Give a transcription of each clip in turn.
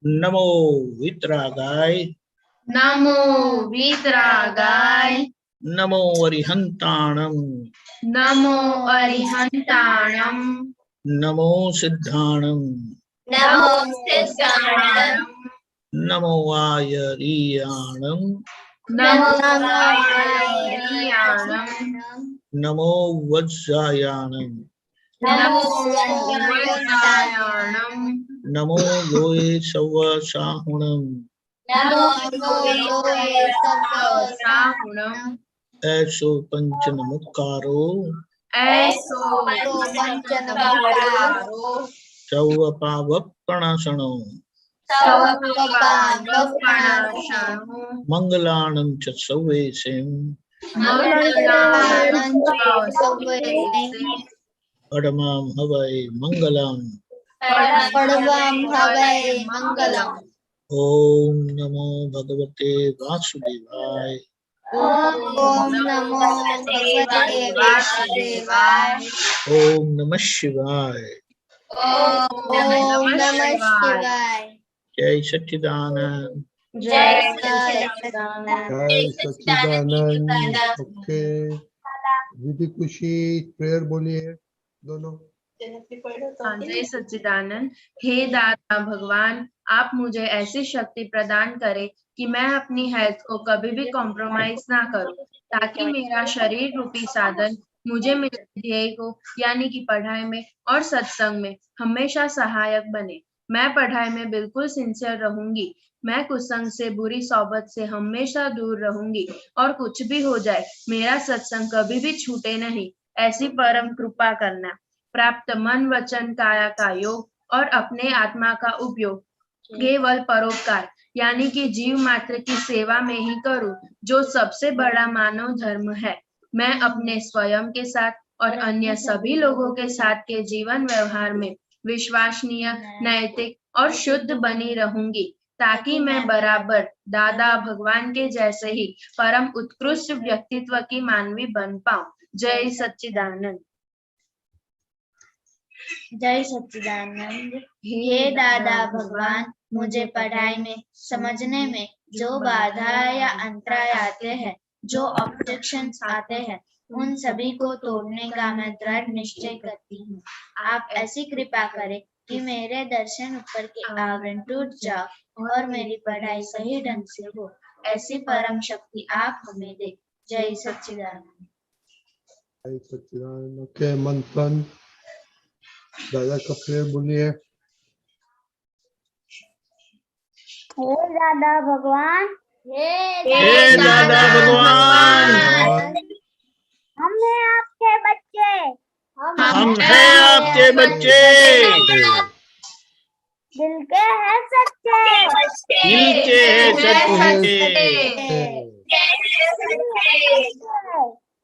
नमो वितरागाय नमो वीतरागाय नमो अरिहंताणं नमो अरिहंताणं नमो सिद्धाणं नमो सिद्धाणं नमो आयरीयाणं नमो आयर्याणं नमो वज्रायाणं नमो वज्रायाणं नमो लोये सवसाहुणं नमो लोये सवसाहुणं ऐसो पंचनमुत्कारो ऐसो पंचनमुत्कारो चौवपावप्पणासनो सवपावपणाशनो मंगलानं च सवेशं मंगलानं च सवेशे पडमां हवै मंगलम् परमं हवै मंगलम्। ओम नमो भगवते वासुदेवाय ओम नमो भगवते वासुदेवाय। ओम नमः शिवाय ओम नमः शिवाय। जय सच्चिदानंद जय सच्चिदानंद। जय सच्चिदानंद। ओके, विधि खुशी प्रेयर बोलिए दोनों। जय सच्चिदानंद। हे दाता भगवान, आप मुझे ऐसी शक्ति प्रदान करें कि मैं अपनी हेल्थ को कभी भी कॉम्प्रोमाइज ना करूं, ताकि मेरा शरीर रूपी साधन मुझे मेरे ध्येय को यानी कि पढ़ाई में और सत्संग में हमेशा सहायक बने। मैं पढ़ाई में बिल्कुल सिंसियर रहूंगी। मैं कुसंग से, बुरी सोबत से हमेशा दूर रहूंगी और कुछ भी हो जाए मेरा सत्संग कभी भी छूटे नहीं, ऐसी परम कृपा करना। प्राप्त मन वचन काया का योग और अपने आत्मा का उपयोग केवल परोपकार यानी कि जीव मात्र की सेवा में ही करूं, जो सबसे बड़ा मानव धर्म है। मैं अपने स्वयं के साथ और अन्य सभी लोगों के साथ के जीवन व्यवहार में विश्वसनीय, नैतिक और शुद्ध बनी रहूंगी, ताकि मैं बराबर दादा भगवान के जैसे ही परम उत्कृष्ट व्यक्तित्व की मानवी बन पाऊं। जय सच्चिदानंद। जय सच्चिदानंद। हे दादा भगवान, मुझे पढ़ाई में समझने में जो बाधा या अंतराय आते हैं, जो ऑब्जेक्शंस आते हैं, उन सभी को तोड़ने का मैं दृढ़ निश्चय करती हूँ। आप ऐसी कृपा करें कि मेरे दर्शन ऊपर के आवरण टूट जाओ और मेरी पढ़ाई सही ढंग से हो। ऐसी परम शक्ति आप हमें दे। जय सच्चिदानंद। जय सच्चिदानंद। ओके, मंथन दादा का प्रेयर बोलिए। हे दादा भगवान, हे दादा भगवान, हम हैं आपके बच्चे। हम हैं आपके बच्चे, दिल के हैं सच्चे, दिल के हैं सच्चे,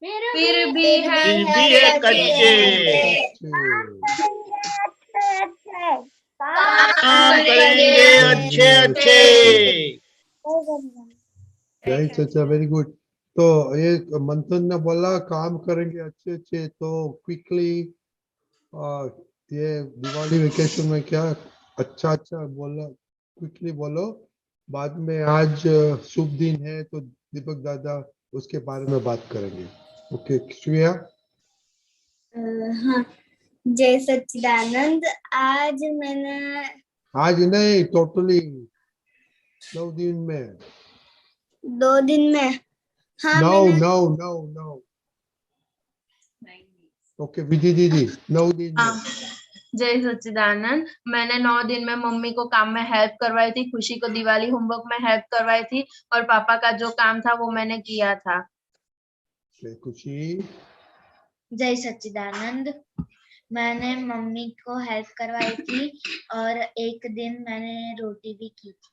फिर भी है कच्चे। काम करेंगे अच्छे अच्छे। जय सच्चा, वेरी गुड। तो ये मंथन ने बोला काम करेंगे अच्छे अच्छे, तो क्विकली ये दिवाली वेकेशन में क्या अच्छा अच्छा बोला, क्विकली बोलो। बाद में आज शुभ दिन है तो दीपक दादा उसके बारे में बात करेंगे। ओके श्रेया। हाँ, जय सच्चिदानंद। आज मैंने आज नहीं, टोटली 9 दिन में। 2 दिन में, हाँ No. ओके विधि दीदी, 9 दिन में। जय सच्चिदानंद। मैंने 9 दिन में मम्मी को काम में हेल्प करवाई थी, खुशी को दिवाली होमवर्क में हेल्प करवाई थी, और पापा का जो काम था वो मैंने किया था। खुशी। जय सच्चिदानंद। मैंने मम्मी को हेल्प करवाई थी और एक दिन मैंने रोटी भी की थी।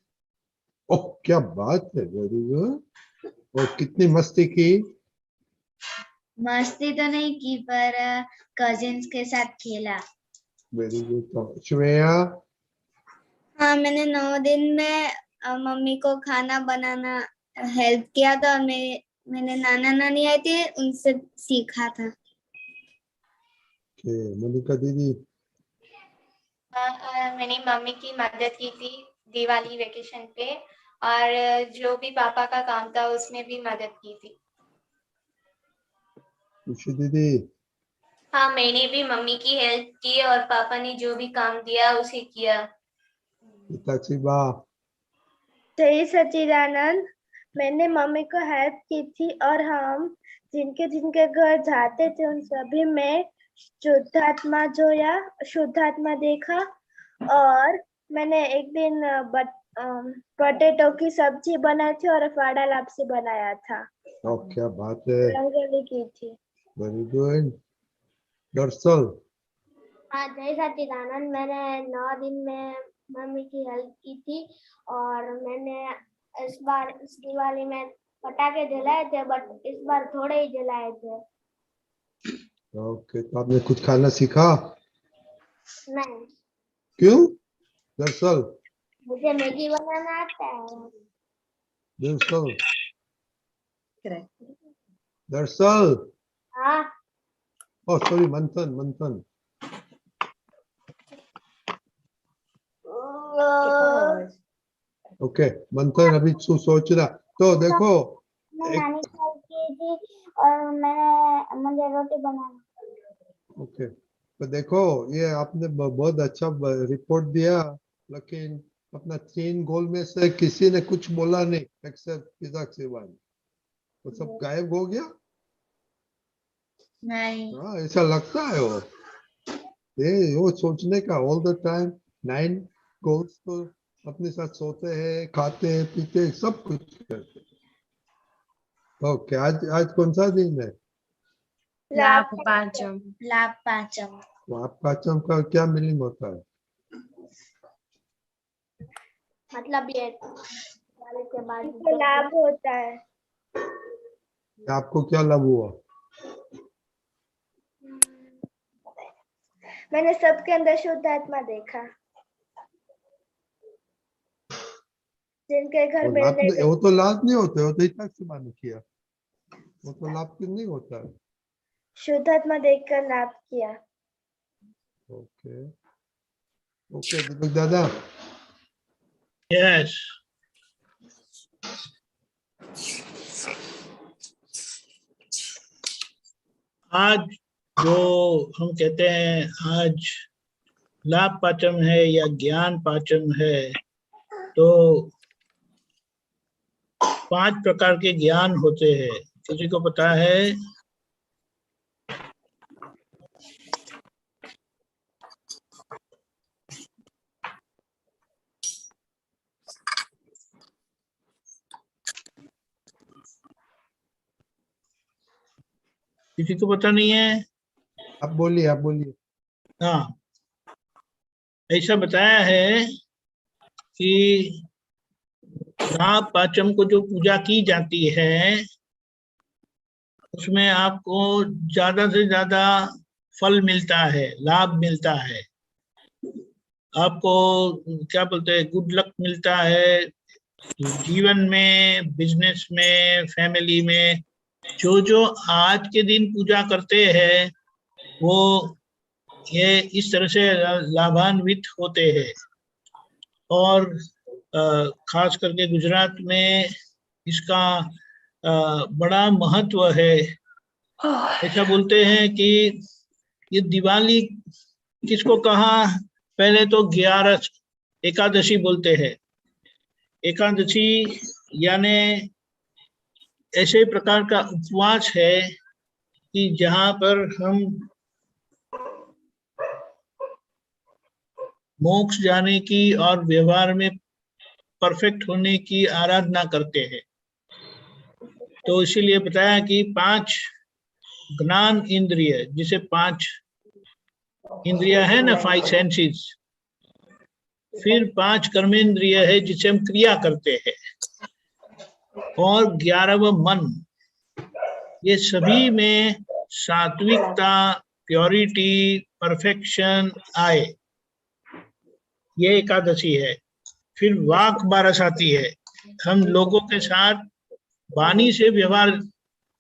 ओह क्या बात है, वेरी गुड। और कितनी मस्ती की? मस्ती तो नहीं की, पर कजिन्स के साथ खेला। Very good. तो श्रेया। हाँ, मैंने 9 दिन में मम्मी को खाना बनाना हेल्प किया था, और मैंने नाना नानी आई थी उनसे सीखा था। मोनिका दीदी। मैंने मम्मी की मदद की थी दिवाली वेकेशन पे, और जो भी पापा का काम था उसमें भी मदद की थी। खुशी दीदी, हाँ, मैंने भी मम्मी की हेल्प की और पापा ने जो भी काम दिया उसे किया। हिताची बा, जय सच्चिदानंद। मैंने मम्मी को हेल्प की थी और हम जिनके जिनके घर जाते थे उन सभी में शुद्धात्मा जोया, शुद्धात्मा देखा। और मैंने एक दिन पोटैटो की सब्जी बनाई थी और फाड़ा लापसी बनाया था, और क्या बात है, रंगोली की थी। Very good. दरअसल हाँ, जय सच्चिदानंद। मैंने 9 दिन में मम्मी की हेल्प की थी और मैंने इस बार इस दिवाली में पटाखे जलाए थे, बट इस बार थोड़े ही जलाए थे। ओके, तो आपने कुछ खाना सीखा? नहीं, क्यों? दरअसल मुझे मैगी बनाना आता है। दरअसल दरअसल हाँ, ओ सॉरी, मंथन मंथन, ओके मंथन अभी सोच रहा। तो देखो मैं एक, नानी की हेल्प की थी और मुझे रोटी बनाना। ओके तो देखो ये आपने बहुत अच्छा रिपोर्ट दिया, लेकिन अपना 3 गोल में से किसी ने कुछ बोला नहीं एक्सेप्ट पिज़्ज़ा सिवाय। वो सब गायब हो गया। नहीं, हाँ, ऐसा लगता है वो सोचने का ऑल द टाइम 9 गोल्स तो अपने साथ सोते हैं, खाते हैं, पीते हैं, सब कुछ करते हैं। ओके, आज कौन सा दिन है? लाभ पांचम। लाभ पांचम। तो आप पाचम का क्या मीनिंग होता है? मतलब ये दिवाली के बाद जो लाभ होता है। आपको क्या लाभ हुआ? मैंने सबके अंदर शुद्ध आत्मा देखा, जिनके घर वो लाभ मैंने वो तो लाभ नहीं होते, वो तो इतना से माने किया, वो तो लाभ नहीं होता है। शुद्ध आत्मा देखकर लाभ किया। ओके ओके दीपक दादा, यस, आज जो हम कहते हैं आज लाभ पाचम है या ज्ञान पाचम है, तो 5 प्रकार के ज्ञान होते हैं। किसी को पता है? किसी को पता नहीं है? आप बोलिए आप बोलिए। हाँ, ऐसा बताया है कि लाभ पाचम को जो पूजा की जाती है उसमें आपको ज्यादा से ज्यादा फल मिलता है, लाभ मिलता है, आपको क्या बोलते हैं, गुड लक मिलता है जीवन में, बिजनेस में, फैमिली में। जो आज के दिन पूजा करते हैं वो ये इस तरह से लाभान्वित होते हैं। और खास करके गुजरात में इसका बड़ा महत्व है। ऐसा बोलते हैं कि ये दिवाली किसको कहा, पहले तो 11 एकादशी बोलते हैं। एकादशी यानी ऐसे प्रकार का उपवास है कि जहां पर हम मोक्ष जाने की और व्यवहार में परफेक्ट होने की आराधना करते हैं। तो इसीलिए बताया कि 5 ज्ञान इंद्रिय, जिसे 5 इंद्रिया है ना, 5 सेंसेस, फिर 5 कर्मेंद्रिय है जिसे हम क्रिया करते हैं, और 11वां मन। ये सभी में सात्विकता, प्योरिटी, परफेक्शन आए, ये एकादशी है। फिर वाक बारस आती है, हम लोगों के साथ वाणी से व्यवहार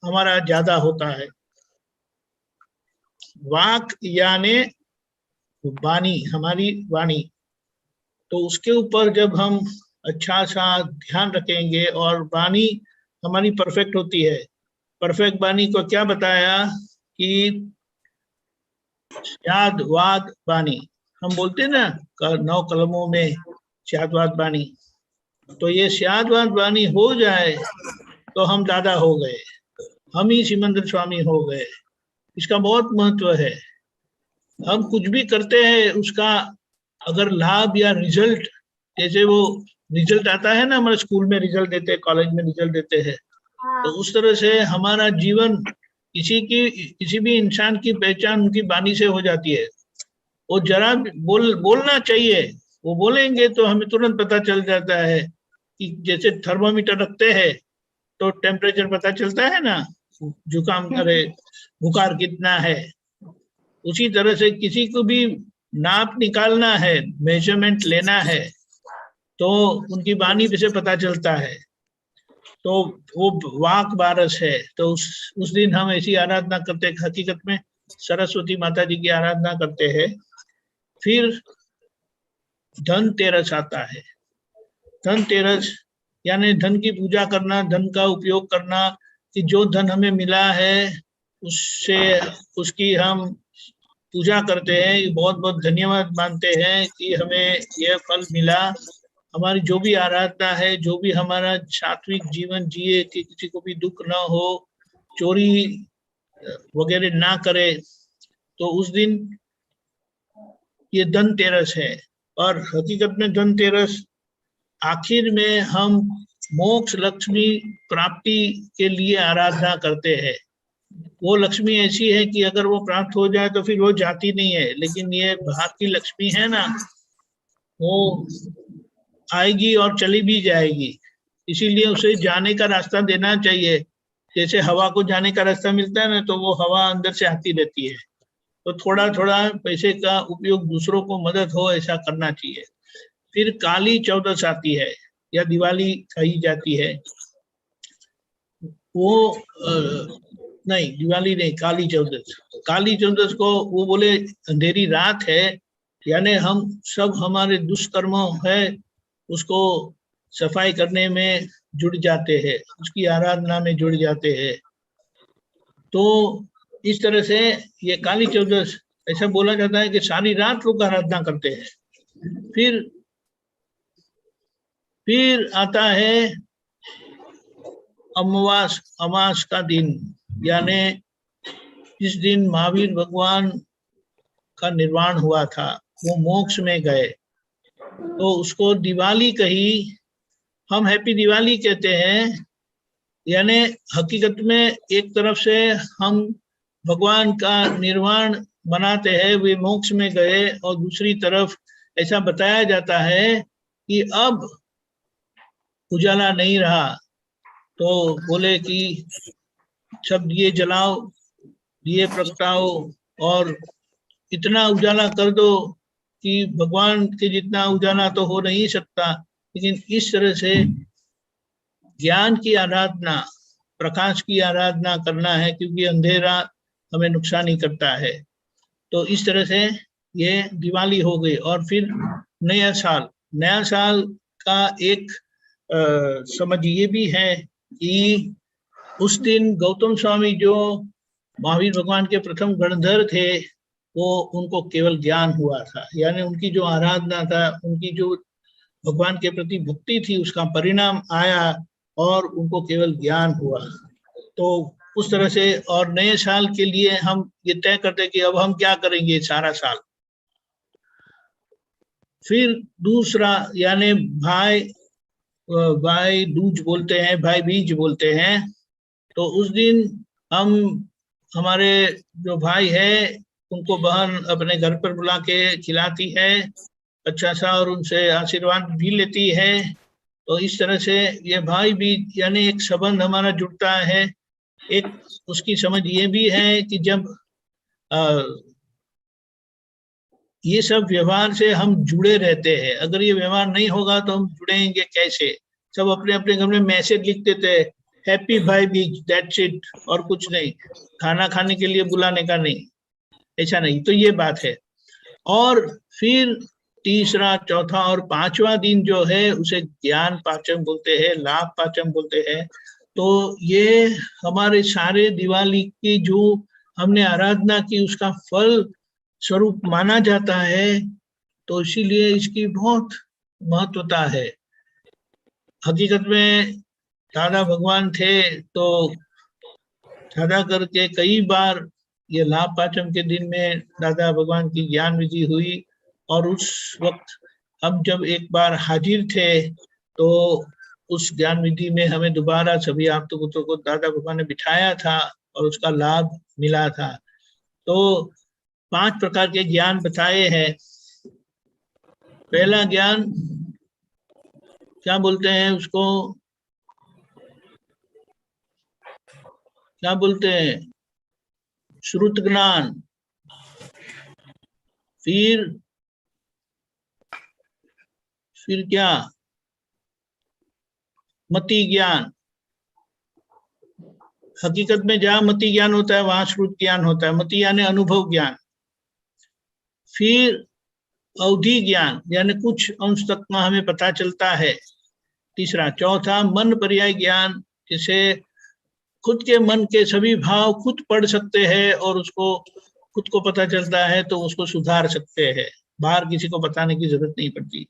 हमारा ज्यादा होता है। वाक यानी वाणी, हमारी वाणी। तो उसके ऊपर जब हम अच्छा सा ध्यान रखेंगे और वाणी हमारी परफेक्ट होती है। परफेक्ट वाणी को क्या बताया कि स्याद वाद वाणी, हम बोलते हैं ना 9 कलमों में स्याद वाद वाणी, तो ये स्याद वाद वाणी हो जाए तो हम दादा हो गए, हम ही सिमंदर स्वामी हो गए। इसका बहुत महत्व है। हम कुछ भी करते हैं उसका अगर लाभ या रिजल्ट, जैसे वो रिजल्ट आता है ना, हमारे स्कूल में रिजल्ट देते हैं, कॉलेज में रिजल्ट देते हैं, तो उस तरह से हमारा जीवन किसी भी इंसान की पहचान उनकी वाणी से हो जाती है। वो जरा बोलना चाहिए, वो बोलेंगे तो हमें तुरंत पता चल जाता है कि जैसे थर्मोमीटर रखते हैं तो टेम्परेचर पता चलता है ना, जुकाम करे बुखार कितना है, उसी तरह से किसी को भी नाप निकालना है, मेजरमेंट लेना है, तो उनकी वाणी से पता चलता है। तो वो वाक बारस है। तो उस दिन हम ऐसी आराधना करते हैं, हकीकत में सरस्वती माता जी की आराधना करते हैं। फिर धनतेरस आता है। धनतेरस यानी धन की पूजा करना, धन का उपयोग करना, कि जो धन हमें मिला है उससे उसकी हम पूजा करते हैं, बहुत बहुत धन्यवाद मानते हैं कि हमें यह फल मिला। हमारी जो भी आराधना है, जो भी हमारा सात्विक जीवन जिए कि किसी को भी दुख ना हो, चोरी वगैरह ना करे, तो उस दिन ये धनतेरस है। और हकीकत में धनतेरस आखिर में हम मोक्ष लक्ष्मी प्राप्ति के लिए आराधना करते हैं। वो लक्ष्मी ऐसी है कि अगर वो प्राप्त हो जाए तो फिर वो जाती नहीं है, लेकिन ये बाहर की लक्ष्मी है ना, वो आएगी और चली भी जाएगी, इसीलिए उसे जाने का रास्ता देना चाहिए। जैसे हवा को जाने का रास्ता मिलता है ना, तो वो हवा अंदर से आती रहती है। तो थोड़ा थोड़ा पैसे का उपयोग दूसरों को मदद हो ऐसा करना चाहिए। फिर काली चौदस आती है या दिवाली कही जाती है। वो नहीं, दिवाली नहीं, काली चौदस। काली चौदस को वो बोले अंधेरी रात है, यानी हम सब हमारे दुष्कर्मों है उसको सफाई करने में जुड़ जाते हैं, उसकी आराधना में जुड़ जाते हैं। तो इस तरह से ये काली चौदस ऐसा बोला जाता है कि सारी रात लोग आराधना करते हैं। फिर आता है अमास का दिन, यानी जिस दिन महावीर भगवान का निर्वाण हुआ था, वो मोक्ष में गए, तो उसको दिवाली कही। हम हैप्पी दिवाली कहते हैं, यानी हकीकत में एक तरफ से हम भगवान का निर्वाण मनाते हैं, वे मोक्ष में गए, और दूसरी तरफ ऐसा बताया जाता है कि अब उजाला नहीं रहा, तो बोले कि सब दिए जलाओ, दिए प्रगटाओ और इतना उजाला कर दो कि भगवान के जितना उजाला तो हो नहीं सकता। लेकिन इस तरह से ज्ञान की आराधना, प्रकाश की आराधना करना है, क्योंकि अंधेरा हमें नुकसान ही करता है। तो इस तरह से ये दिवाली हो गई। और फिर नया साल का एक समझ ये भी है कि उस दिन गौतम स्वामी जो महावीर भगवान के प्रथम गणधर थे, वो उनको केवल ज्ञान हुआ था, यानी उनकी जो आराधना था, उनकी जो भगवान के प्रति भक्ति थी, उसका परिणाम आया और उनको केवल ज्ञान हुआ। तो उस तरह से, और नए साल के लिए हम ये तय करते कि अब हम क्या करेंगे सारा साल। फिर दूसरा, यानी भाई दूज बोलते हैं, भाई बीज बोलते हैं। तो उस दिन हम, हमारे जो भाई है उनको बहन अपने घर पर बुला के खिलाती है अच्छा सा, और उनसे आशीर्वाद भी लेती है। तो इस तरह से ये भाई बीज यानी एक संबंध हमारा जुड़ता है। एक उसकी समझ ये भी है कि जब ये सब व्यवहार से हम जुड़े रहते हैं, अगर ये व्यवहार नहीं होगा तो हम जुड़ेंगे कैसे। सब अपने अपने घर में मैसेज लिख देते हैं, हैप्पी भाई बीज, दैट्स इट, और कुछ नहीं, खाना खाने के लिए बुलाने का नहीं, ऐसा नहीं। तो ये बात है। और फिर तीसरा, चौथा और पांचवा दिन जो है उसे ज्ञान पाचम बोलते हैं, लाभ पाचम बोलते हैं। तो ये हमारे सारे दिवाली की जो हमने आराधना की उसका फल स्वरूप माना जाता है, तो इसीलिए इसकी बहुत महत्वता है। हकीकत में दादा भगवान थे तो ज्यादा करके कई बार ये लाभ पाचम के दिन में दादा भगवान की ज्ञान विधि हुई, और उस वक्त हम जब एक बार हाजिर थे तो उस ज्ञान विधि में हमें दोबारा सभी आप्तपुत्रों को दादा भगवान ने बिठाया था और उसका लाभ मिला था। तो 5 प्रकार के ज्ञान बताए हैं। पहला ज्ञान क्या बोलते हैं उसको, क्या बोलते हैं? श्रुत ज्ञान। फिर क्या? मति ज्ञान। हकीकत में जहां मति ज्ञान होता है वहां श्रुत ज्ञान होता है। मति यानी अनुभव ज्ञान। फिर अवधि ज्ञान, यानी कुछ अंश तक में हमें पता चलता है। तीसरा, चौथा मन पर्याय ज्ञान, जिसे खुद के मन के सभी भाव खुद पढ़ सकते हैं और उसको खुद को पता चलता है तो उसको सुधार सकते हैं, बाहर किसी को बताने की जरूरत नहीं पड़ती।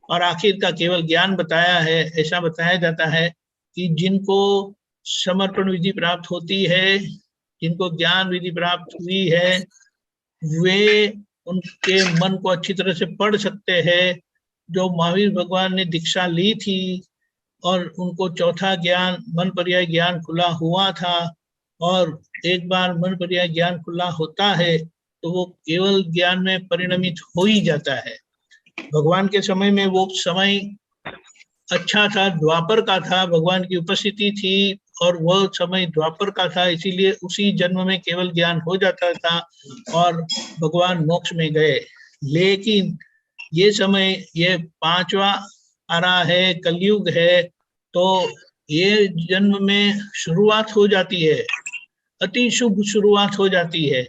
और आखिर का केवल ज्ञान बताया है। ऐसा बताया जाता है कि जिनको समर्पण विधि प्राप्त होती है, जिनको ज्ञान विधि प्राप्त हुई है, वे उनके मन को अच्छी तरह से पढ़ सकते हैं। जो महावीर भगवान ने दीक्षा ली थी और उनको चौथा ज्ञान मन पर्याय ज्ञान खुला हुआ था, और एक बार मन पर्याय ज्ञान खुला होता है तो वो केवल ज्ञान में परिणमित हो ही जाता है। भगवान के समय में वो समय अच्छा था, द्वापर का था, भगवान की उपस्थिति थी और वह समय द्वापर का था, इसीलिए उसी जन्म में केवल ज्ञान हो जाता था और भगवान मोक्ष में गए। लेकिन ये समय, ये 5वां आ रहा है, कलयुग है, तो ये जन्म में शुरुआत हो जाती है, अति शुभ शुरुआत हो जाती है,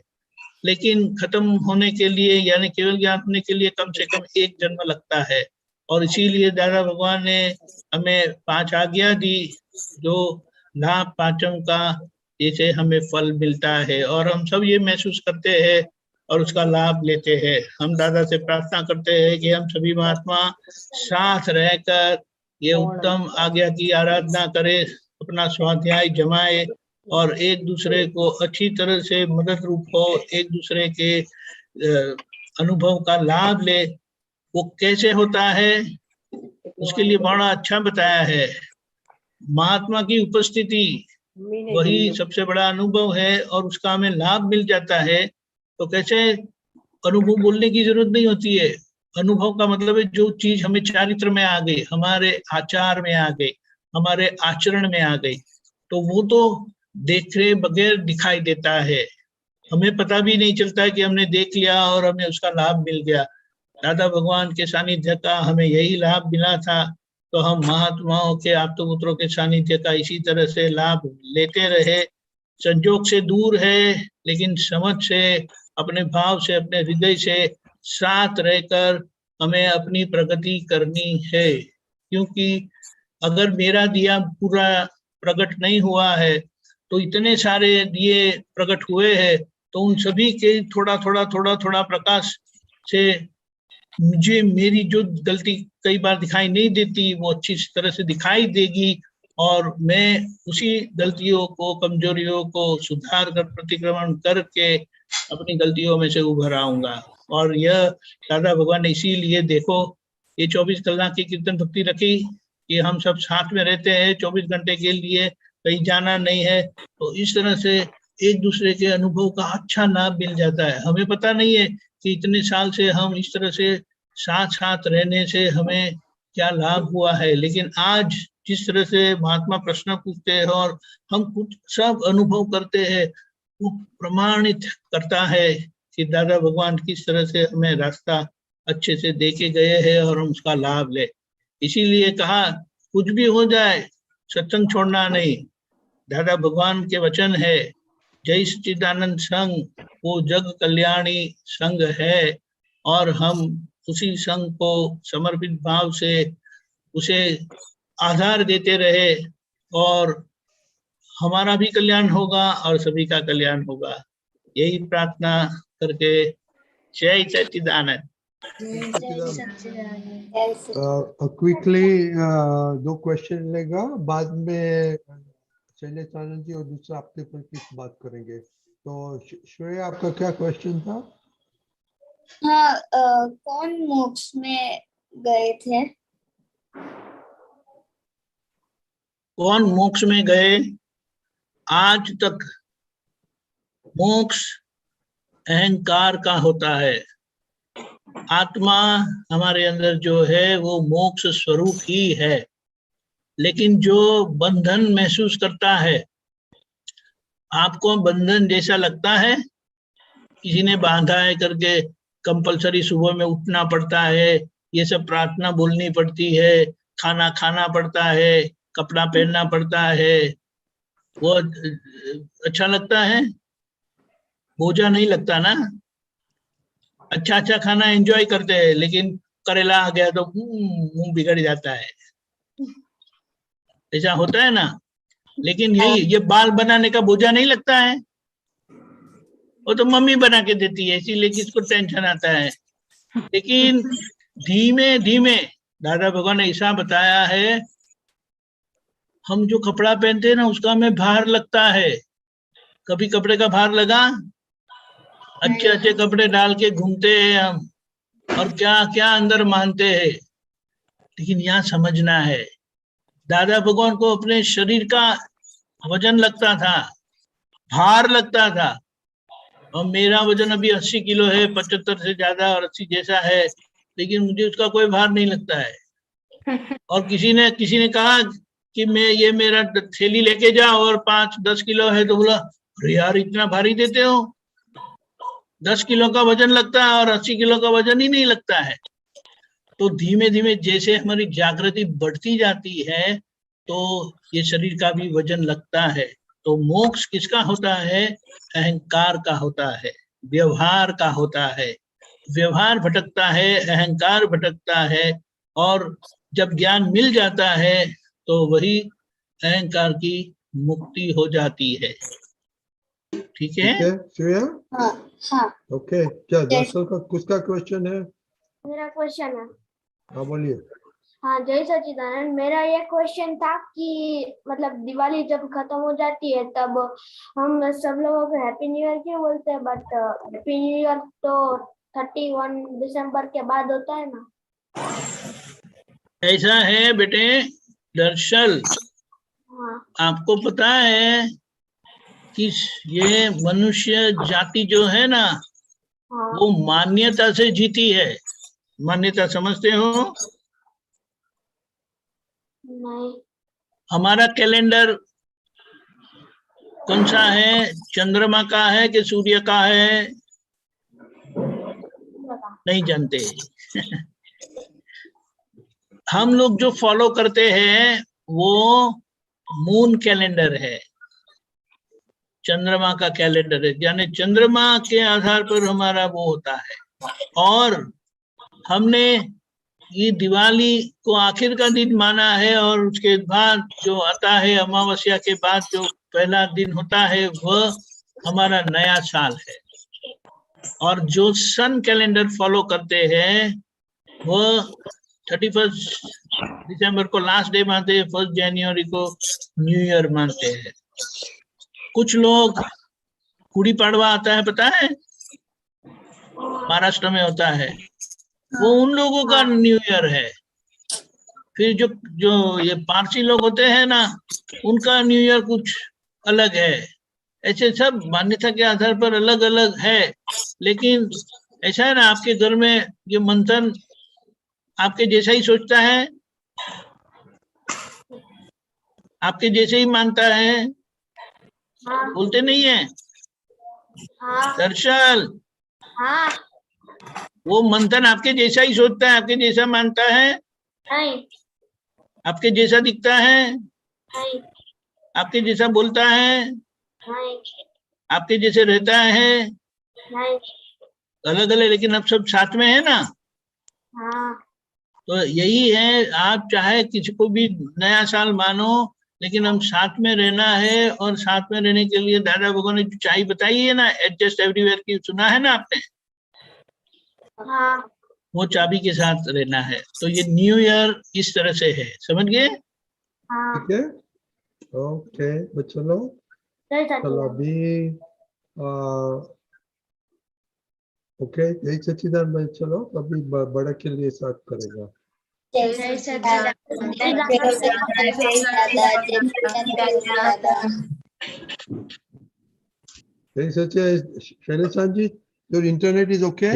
लेकिन खत्म होने के लिए यानी केवल ज्ञान होने के लिए कम से कम 1 जन्म लगता है। और इसीलिए दादा भगवान ने हमें 5 आज्ञा दी, जो लाभ पाचम का जैसे हमें फल मिलता है और हम सब ये महसूस करते हैं और उसका लाभ लेते हैं। हम दादा से प्रार्थना करते हैं कि हम सभी महात्मा साथ रहकर ये उत्तम आज्ञा की आराधना करें, अपना स्वाध्याय जमाए और एक दूसरे को अच्छी तरह से मदद रूप हो, एक दूसरे के अनुभव का लाभ ले। वो कैसे होता है उसके लिए बड़ा अच्छा बताया है। महात्मा की उपस्थिति वही सबसे बड़ा अनुभव है और उसका हमें लाभ मिल जाता है। तो कैसे अनुभव बोलने की जरूरत नहीं होती है। अनुभव का मतलब है जो चीज हमें चारित्र में आ गई, हमारे आचार में आ गई, हमारे आचरण में आ गई, तो वो तो देखे बगैर दिखाई देता है। हमें पता भी नहीं चलता है कि हमने देख लिया और हमें उसका लाभ मिल गया। दादा भगवान के सानिध्य का हमें यही लाभ मिला था, तो हम महात्माओं के आप्तपुत्रों के सानिध्य का इसी तरह से लाभ लेते रहे। संजोग से दूर है लेकिन समझ से, अपने भाव से, अपने हृदय से साथ रहकर हमें अपनी प्रगति करनी है। क्योंकि अगर मेरा दिया पूरा प्रकट नहीं हुआ है तो इतने सारे दिए प्रकट हुए हैं, तो उन सभी के थोड़ा थोड़ा प्रकाश से मुझे मेरी जो गलती कई बार दिखाई नहीं देती वो अच्छी तरह से दिखाई देगी और मैं उसी गलतियों को, कमजोरियों को सुधार कर, प्रतिक्रमण करके अपनी गलतियों में से उभर आऊंगा। और यह दादा भगवान ने इसीलिए देखो ये 24 कलाक की कीर्तन भक्ति रखी कि हम सब साथ में रहते हैं 24 घंटे के लिए, कहीं जाना नहीं है, तो इस तरह से एक दूसरे के अनुभव का अच्छा लाभ मिल जाता है। हमें पता नहीं है कि इतने साल से हम इस तरह से साथ रहने से हमें क्या लाभ हुआ है, लेकिन आज जिस तरह से महात्मा प्रश्न पूछते हैं और हम कुछ सब अनुभव करते हैं, वो प्रमाणित करता है कि दादा भगवान किस तरह से हमें रास्ता अच्छे से देके गए हैं और हम उसका लाभ ले। इसीलिए कहा कुछ भी हो जाए सत्संग छोड़ना नहीं। दादा भगवान के वचन है, जय सच्चिदानंद संघ वो जग कल्याणी संघ है, और हम उसी संघ को समर्पित भाव से उसे आधार देते रहे और हमारा भी कल्याण होगा और सभी का कल्याण होगा। यही प्रार्थना करके जय सच्चिदानंद। जय सच्चिदानंद। क्विकली 2 क्वेश्चन लेगा, बाद में शैलेश आनंद जी और दूसरा आपके पर किस बात करेंगे। तो श्रेया, आपका क्या क्वेश्चन था? हाँ, कौन मोक्ष में गए थे? कौन मोक्ष में गए? आज तक मोक्ष अहंकार का होता है। आत्मा हमारे अंदर जो है वो मोक्ष स्वरूप ही है, लेकिन जो बंधन महसूस करता है, आपको बंधन जैसा लगता है? किसी ने बांधा है करके कंपलसरी सुबह में उठना पड़ता है, ये सब प्रार्थना बोलनी पड़ती है, खाना खाना पड़ता है, कपड़ा पहनना पड़ता है, वो अच्छा लगता है? बोझा नहीं लगता ना। अच्छा अच्छा खाना एंजॉय करते हैं, लेकिन करेला आ गया तो मुंह बिगड़ जाता है, ऐसा होता है ना। लेकिन यही ये बाल बनाने का बोझा नहीं लगता है, वो तो मम्मी बना के देती है, इसीलिए किसको टेंशन आता है। लेकिन धीमे धीमे दादा भगवान ने ऐसा बताया है, हम जो कपड़ा पहनते हैं ना उसका हमें भार लगता है। कभी कपड़े का भार लगा? अच्छे अच्छे कपड़े डाल के घूमते हैं हम, और क्या क्या अंदर मानते हैं। लेकिन यहाँ समझना है, दादा भगवान को अपने शरीर का वजन लगता था, भार लगता था। और मेरा वजन अभी 80 किलो है, 75 से ज्यादा और 80 जैसा है, लेकिन मुझे उसका कोई भार नहीं लगता है। और किसी ने कहा कि मैं ये मेरा थैली लेके जाओ और 5-10 किलो है, तो बोला अरे यार इतना भारी देते हो, 10 किलो का वजन लगता है और 80 किलो का वजन ही नहीं लगता है। तो धीमे धीमे जैसे हमारी जागृति बढ़ती जाती है तो ये शरीर का भी वजन लगता है। तो मोक्ष किसका होता है? अहंकार का होता है, व्यवहार का होता है। व्यवहार भटकता है, अहंकार भटकता है, और जब ज्ञान मिल जाता है तो वही अहंकार की मुक्ति हो जाती है। ठीक है श्रेया? हाँ हाँ। ओके, क्या दरअसल का किसका क्वेश्चन है? मेरा क्वेश्चन है। हाँ बोलिए। हाँ, जय सच्चिदानंद। मेरा ये क्वेश्चन था कि मतलब दिवाली जब खत्म हो जाती है तब हम सब लोगों को हैप्पी न्यू ईयर क्यों बोलते हैं, बट हैप्पी न्यू ईयर तो 31 दिसंबर के बाद होता है ना। ऐसा है बेटे दरअसल, हाँ आपको पता है कि ये मनुष्य जाति जो है ना, हाँ वो मान्यता से जीती है। मान्यता समझते हो? नहीं। हमारा कैलेंडर कौन सा है? चंद्रमा का है कि सूर्य का है? नहीं जानते। हम लोग जो फॉलो करते हैं वो मून कैलेंडर है, चंद्रमा का कैलेंडर है, यानी चंद्रमा के आधार पर हमारा वो होता है। और हमने ये दिवाली को आखिर का दिन माना है, और उसके बाद जो आता है अमावस्या के बाद जो पहला दिन होता है वह हमारा नया साल है। और जो सन कैलेंडर फॉलो करते हैं वह 31 दिसंबर को लास्ट डे मानते हैं, 1 जनवरी को न्यू ईयर मानते हैं। कुछ लोग गुड़ी पाड़वा आता है, पता है, महाराष्ट्र में होता है, वो उन लोगों का न्यू ईयर है। फिर जो ये पारसी लोग होते हैं ना, उनका न्यू ईयर कुछ अलग है। ऐसे सब मान्यता के आधार पर अलग अलग है। लेकिन ऐसा है ना, आपके घर में ये मंथन आपके जैसा ही सोचता है, आपके जैसे ही मानता है, हाँ बोलते नहीं है हाँ दरअसल हाँ। वो मंथन आपके जैसा ही सोचता है, आपके जैसा मानता है, नहीं आपके जैसा दिखता है, नहीं आपके जैसा बोलता है, नहीं आपके जैसे रहता है। नहीं। अलग अलग, लेकिन अब सब साथ में है ना। हाँ तो यही है, आप चाहे किसी को भी नया साल मानो, लेकिन हम साथ में रहना है, और साथ में रहने के लिए दादा भगवान ने जो चाबी बताई है ना, एडजस्ट एवरीवेयर की, सुना है ना आपने, हाँ वो चाबी के साथ रहना है। तो ये न्यू ईयर इस तरह से है, समझ गए? हाँ। ठीक है, ओके। तो चलो चलो अभी ओके, जय सच्चिदानंद भाई। चलो अभी बड़ा के लिए स्टार्ट करेगा। Jai Sachchidanand. Jai Sachchidanand. Shailesh ji, your internet is okay?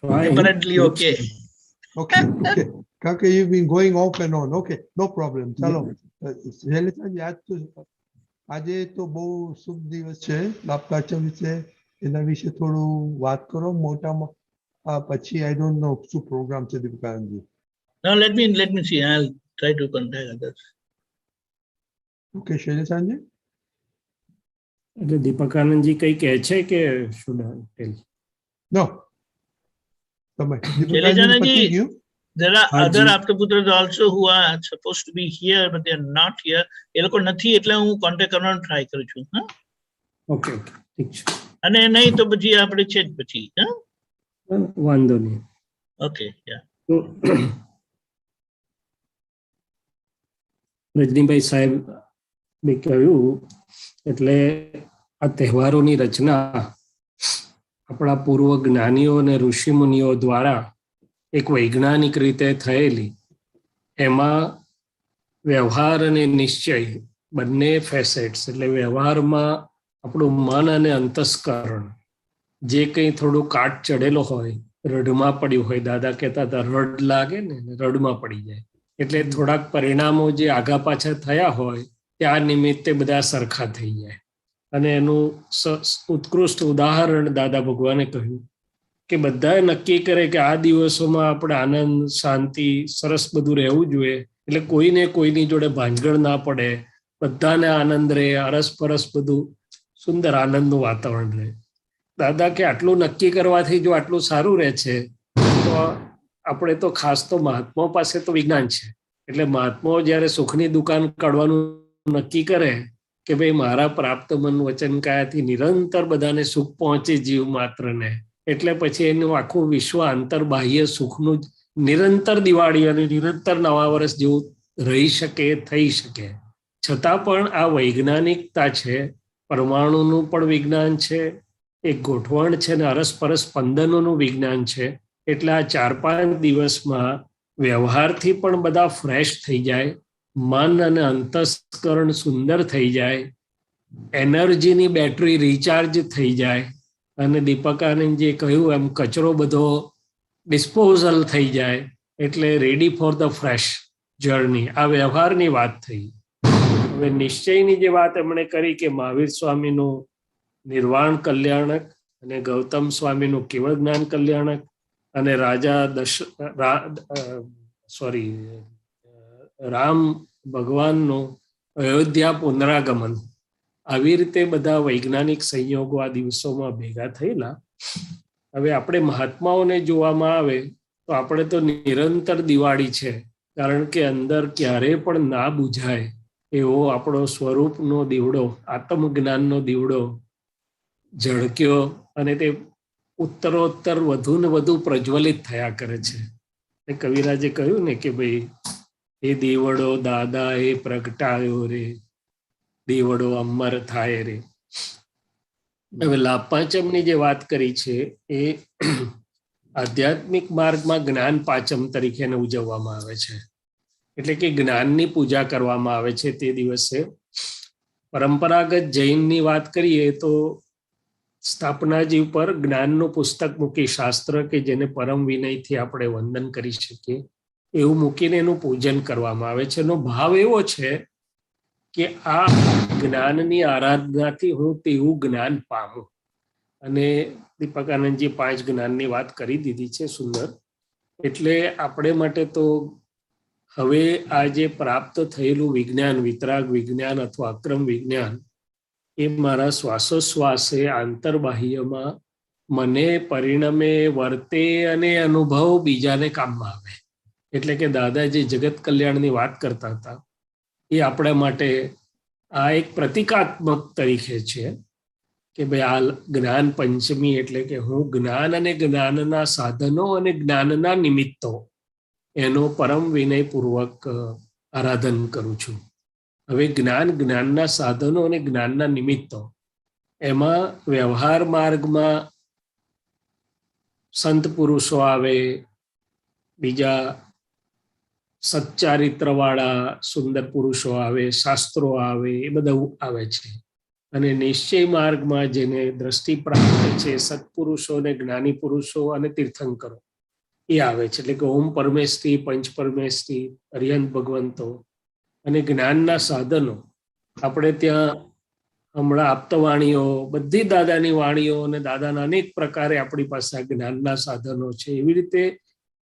Apparently okay. Okay, okay. Kaka, you've been going off and on. Okay, no problem. ચલો શૈલેષજી, આજે તો બહુ શુભ દિવસ છે, લાભ પાંચમ વિશે, એના વિશે થોડું વાત કરો મોટામાં. પછી આઈ ડોન્ટ નો શું પ્રોગ્રામ છે Deepakanandji. Now let me see. I'll try to contact others. Okay Shaileshji. એટલે દીપકાનંદજી કઈ કહે છે કે should I tell? નો તમે શૈલેષાનંદજી, દીપકાનંદજી પતી ગયું? There are Haji. other Aptaputras also who are supposed to be here, but they are not here. એ લોકો નથી, એટલે હું કોન્ટેક્ટ કરવાનો ટ્રાય કરું છું. હા, ઓકે ઓકે ઠીક છે, અને નહીં તો પછી આપણે છે જ પછી. હા, વાંધો નહીં. ઓકે, યા. રજનીભાઈ સાહેબ મેં કહ્યું, એટલે આ તહેવારોની રચના આપણા પૂર્વ જ્ઞાનીઓ અને ઋષિમુનિઓ દ્વારા એક વૈજ્ઞાનિક રીતે થયેલી. એમાં વ્યવહાર અને નિશ્ચય બંને ફેસેટ્સ, એટલે વ્યવહારમાં આપણું મન અને અંતસ્કરણ, જે કંઈ થોડું કાટ ચડેલો હોય, રડમાં પડ્યું હોય, દાદા કહેતા હતા રડ લાગે ને રડમાં પડી જાય, એટલે થોડાક પરિણામો જે આગા પાછા થયા હોય ત્યાં નિમિત્તે બધા સરખા થઈ જાય. અને એનું ઉત્કૃષ્ટ ઉદાહરણ દાદા ભગવાને કહ્યું કે બધાએ નક્કી કરે કે આ દિવસોમાં આપણે આનંદ, શાંતિ, સરસ બધું રહેવું જોઈએ, એટલે કોઈને કોઈની જોડે ભાંજગળ ના પડે, બધાને આનંદ રહે, અરસપરસ બધું સુંદર આનંદનું વાતાવરણ રહે. દાદા કે આટલું નક્કી કરવાથી જો આટલું સારું રહે છે, તો આપણે તો ખાસ તો મહાત્માઓ પાસે તો વિજ્ઞાન છે, એટલે મહાત્માઓ જ્યારે સુખની દુકાન કાઢવાનું નક્કી કરે કે ભાઈ મારા પ્રાપ્ત મન વચન કાયાથી નિરંતર બધાને સુખ પહોંચે જીવ માત્રને, એટલે પછી એનું આખું વિશ્વ આંતરબાહ્ય સુખનું જ નિરંતર દિવાળી અને નિરંતર નવા વર્ષ જેવું રહી શકે, થઈ શકે. છતાં પણ આ વૈજ્ઞાનિકતા છે, પરમાણુનું પણ વિજ્ઞાન છે, એક ગોઠવણ છે ને અરસપરસ સ્પંદનોનું વિજ્ઞાન છે. એટલે આ 4-5 દિવસમાં વ્યવહારથી પણ બધા ફ્રેશ થઈ જાય, મન અને અંતસ્કરણ સુંદર થઈ જાય, એનર્જીની બેટરી રિચાર્જ થઈ જાય, અને દીપકાનંદજીએ કહ્યું એમ કચરો બધો ડિસ્પોઝલ થઈ જાય, એટલે ready for the fresh journey. આ વ્યવહારની વાત થઈ. હવે નિશ્ચયની જે વાત એમણે કરી કે મહાવીર સ્વામીનું નિર્વાણ કલ્યાણક અને ગૌતમ સ્વામીનું કેવળ જ્ઞાન કલ્યાણક અને રામ ભગવાનનું અયોધ્યા પુનરાગમન, આવી રીતે બધા વૈજ્ઞાનિક સંયોગો આ દિવસોમાં ભેગા થયેલા. હવે આપણે મહાત્માઓને જોવામાં આવે તો આપણે તો નિરંતર દિવાળી છે, કારણ કે અંદર ક્યારે પણ ના બુઝાય એવો આપણો સ્વરૂપનો દીવડો, આત્મજ્ઞાનનો દીવડો ઝળક્યો, અને તે ઉત્તરોત્તર વધુ ને વધુ પ્રજ્વલિત થયા કરે છે. કવિરાજે કહ્યું ને કે ભાઈ એ દીવડો દાદા એ પ્રગટાયો રે, દીવડો અમર થાય રે. હવે લાભ પાંચમની જે વાત કરી છે એ આધ્યાત્મિક માર્ગમાં જ્ઞાન પાંચમ તરીકે એને ઉજવવામાં આવે છે, એટલે કે જ્ઞાનની પૂજા કરવામાં આવે છે તે દિવસે. પરંપરાગત જૈનની વાત કરીએ તો સ્થાપનાજી ઉપર જ્ઞાનનું પુસ્તક મૂકી, શાસ્ત્ર કે જેને પરમ વિનયથી આપણે વંદન કરી શકીએ એવું મૂકીને એનું પૂજન કરવામાં આવે છે. એનો ભાવ એવો છે કે આ જ્ઞાનની આરાધનાથી હું તેવું જ્ઞાન પામું. અને દીપકાનંદજી 5 જ્ઞાનની વાત કરી દીધી છે, સુંદર. એટલે આપણે માટે તો હવે આ જે પ્રાપ્ત થયેલું વિજ્ઞાન, વિતરાગ વિજ્ઞાન અથવા અક્રમ વિજ્ઞાન, એ મારા શ્વાસોશ્વાસે આંતરબાહ્યમાં મને પરિણમે વર્તે અને અનુભવ બીજાને કામમાં આવે. એટલે કે દાદા જે જગત કલ્યાણની વાત કરતા હતા એ આપણા માટે આ એક પ્રતિકાત્મક તરીકે છે કે ભાઈ આ જ્ઞાન પંચમી એટલે કે હું જ્ઞાન અને જ્ઞાનના સાધનો અને જ્ઞાનના નિમિત્તો એનો પરમ વિનયપૂર્વક આરાધન કરું છું. હવે જ્ઞાન, જ્ઞાનના સાધનો અને જ્ઞાનના નિમિત્તો, એમાં વ્યવહાર માર્ગમાં સંત પુરુષો આવે, બીજા સચ્ચારિત્રવાળા સુંદર પુરુષો આવે, શાસ્ત્રો આવે, એ બધા આવે છે. અને નિશ્ચય માર્ગમાં જેને દ્રષ્ટિ પ્રાપ્ત છે, સત્પુરુષો ને જ્ઞાની પુરુષો અને તીર્થંકરો એ આવે છે. એટલે કે ઓમ પરમેષ્ઠી, પંચ પરમેષ્ઠી, અરિહંત ભગવંતો અને જ્ઞાનના સાધનો. આપણે ત્યાં હમણાં આપતવાણીઓ, બધી દાદાની વાણીઓ અને દાદાના અનેક પ્રકારે આપણી પાસે આ જ્ઞાનના સાધનો છે. એવી રીતે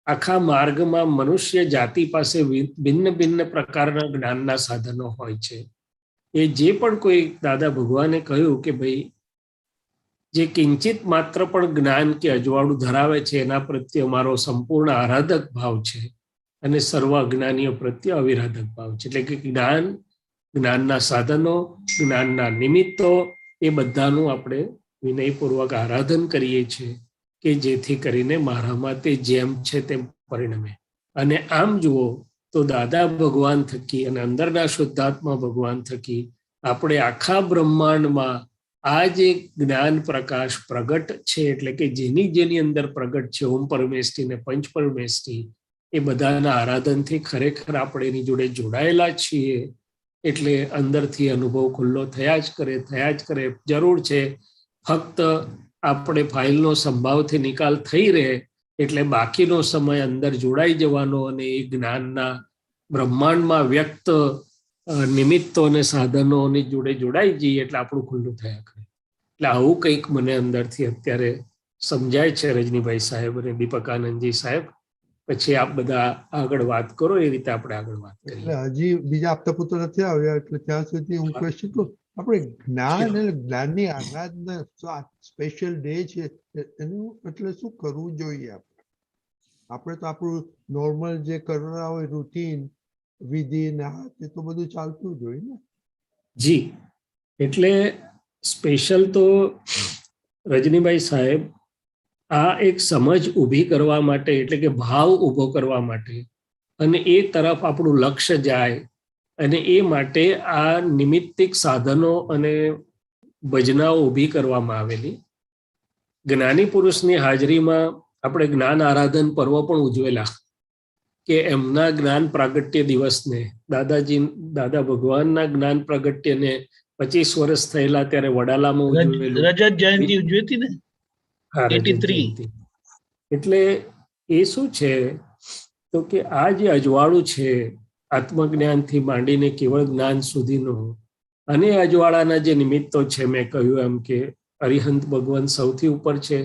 આખા માર્ગમાં મનુષ્ય જાતિ પાસે ભિન્ન ભિન્ન પ્રકારના જ્ઞાનના સાધનો હોય છે. એ જે પણ કોઈ દાદા ભગવાને કહ્યું કે ભાઈ જે કિંચિત માત્ર પણ જ્ઞાન કે અજવાળું ધરાવે છે એના પ્રત્યે અમારો સંપૂર્ણ આરાધક ભાવ છે અને સર્વ અજ્ઞાનીઓ પ્રત્યે અવિરાધક ભાવ છે. એટલે કે જ્ઞાન, જ્ઞાનના સાધનો, જ્ઞાનના નિમિત્તો એ બધાનું આપણે વિનયપૂર્વક આરાધન કરીએ છીએ કે જેથી કરીને મારામાં તે જેમ છે તેમ પરિણમે. અને આમ જુઓ તો દાદા ભગવાન થકી અને અંદરના શુદ્ધાત્મા ભગવાન થકી આપણે આખા બ્રહ્માંડમાં આ જે જ્ઞાન પ્રકાશ પ્રગટ છે, એટલે કે જેની જેની અંદર પ્રગટ છે ઓમ પરમેષ્ઠી ને પંચ પરમેષ્ઠી, એ બધાના આરાધનથી ખરેખર આપણે એની જોડે જોડાયેલા છીએ. એટલે અંદરથી અનુભવ ખુલ્લો થયા જ કરે. જરૂર છે ફક્ત આપણે ફાઇલનો સંભાવથી નિકાલ થઈ રહે એટલે બાકીનો સમય અંદર જોડાઈ જવાનો અને એ જ્ઞાનના બ્રહ્માંડમાં વ્યક્ત નિમિત્તો અને સાધનોની જોડે જોડાઈ જઈએ એટલે આપણું ખુલ્લું થયા કરે. એટલે આવું કંઈક મને અંદરથી અત્યારે સમજાય છે રજનીભાઈ સાહેબ અને દીપકાનંદજી સાહેબ. પછી આપ બધા આગળ વાત કરો, એ રીતે આપણે આગળ વાત કરીએ. એટલે હજી બીજા આપતા પુત્ર નથી આવ્યા એટલે ત્યાં સુધી હું ક્વેશ્ચન કરું. આપણે જ્ઞાન અને જ્ઞાનની આરાધના સ્પેશિયલ ડે છે એનું એટલે શું કરવું જોઈએ? આપણે તો આપણું નોર્મલ જે કરતા હોય રૂટીન વિધિ ને એ તો બધું ચાલતું જ હોય ને. જી, એટલે સ્પેશિયલ તો રજનીભાઈ સાહેબ આ એક સમજ ઊભી કરવા માટે, એટલે કે ભાવ ઊભો કરવા માટે અને એ તરફ આપણું લક્ષ્ય જાય અને એ માટે આ નિમિત્તિક સાધનો અને ભજનાઓ ઊભી કરવામાં આવેલી. જ્ઞાની પુરુષની હાજરીમાં આપણે જ્ઞાન આરાધન પર્વ પણ ઉજવેલા કે એમના જ્ઞાન પ્રાગટ્ય દિવસને, દાદા ભગવાનના જ્ઞાન પ્રાગટ્યને 25 વર્ષ થયેલા ત્યારે વડાલામાં ઉજવેલું. રજત જયંતિ ઉજવી હતી ને 83. એટલે એ શું છે તો કે આ જે અજવાળું છે આત્મજ્ઞાનથી માંડીને કેવળ જ્ઞાન સુધીનું, અને અજવાળાના જે નિમિત્તો છે, મેં કહ્યું એમ કે અરિહંત ભગવાન સૌથી ઉપર છે,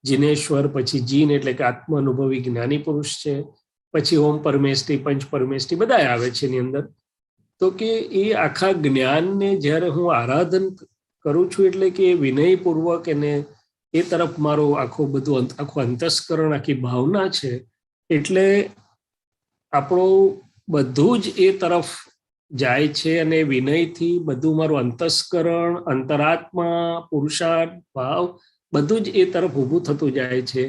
જીનેશ્વર, પછી જીન એટલે કે આત્મ અનુભવી જ્ઞાની પુરુષ છે, પછી ઓમ પરમેષ્ઠી, પંચ પરમેષ્ઠી બધા આવે છે એની અંદર. તો કે એ આખા જ્ઞાનને જ્યારે હું આરાધન કરું છું એટલે કે વિનયપૂર્વક એને એ તરફ મારું આખું અંતસ્કરણ, આખી ભાવના છે. એટલે આપણું બધું જ એ તરફ જાય છે અને વિનયથી બધું મારું અંતસ્કરણ, અંતરાત્મા, પુરુષાર્થ, ભાવ બધું જ એ તરફ ઊભું થતું જાય છે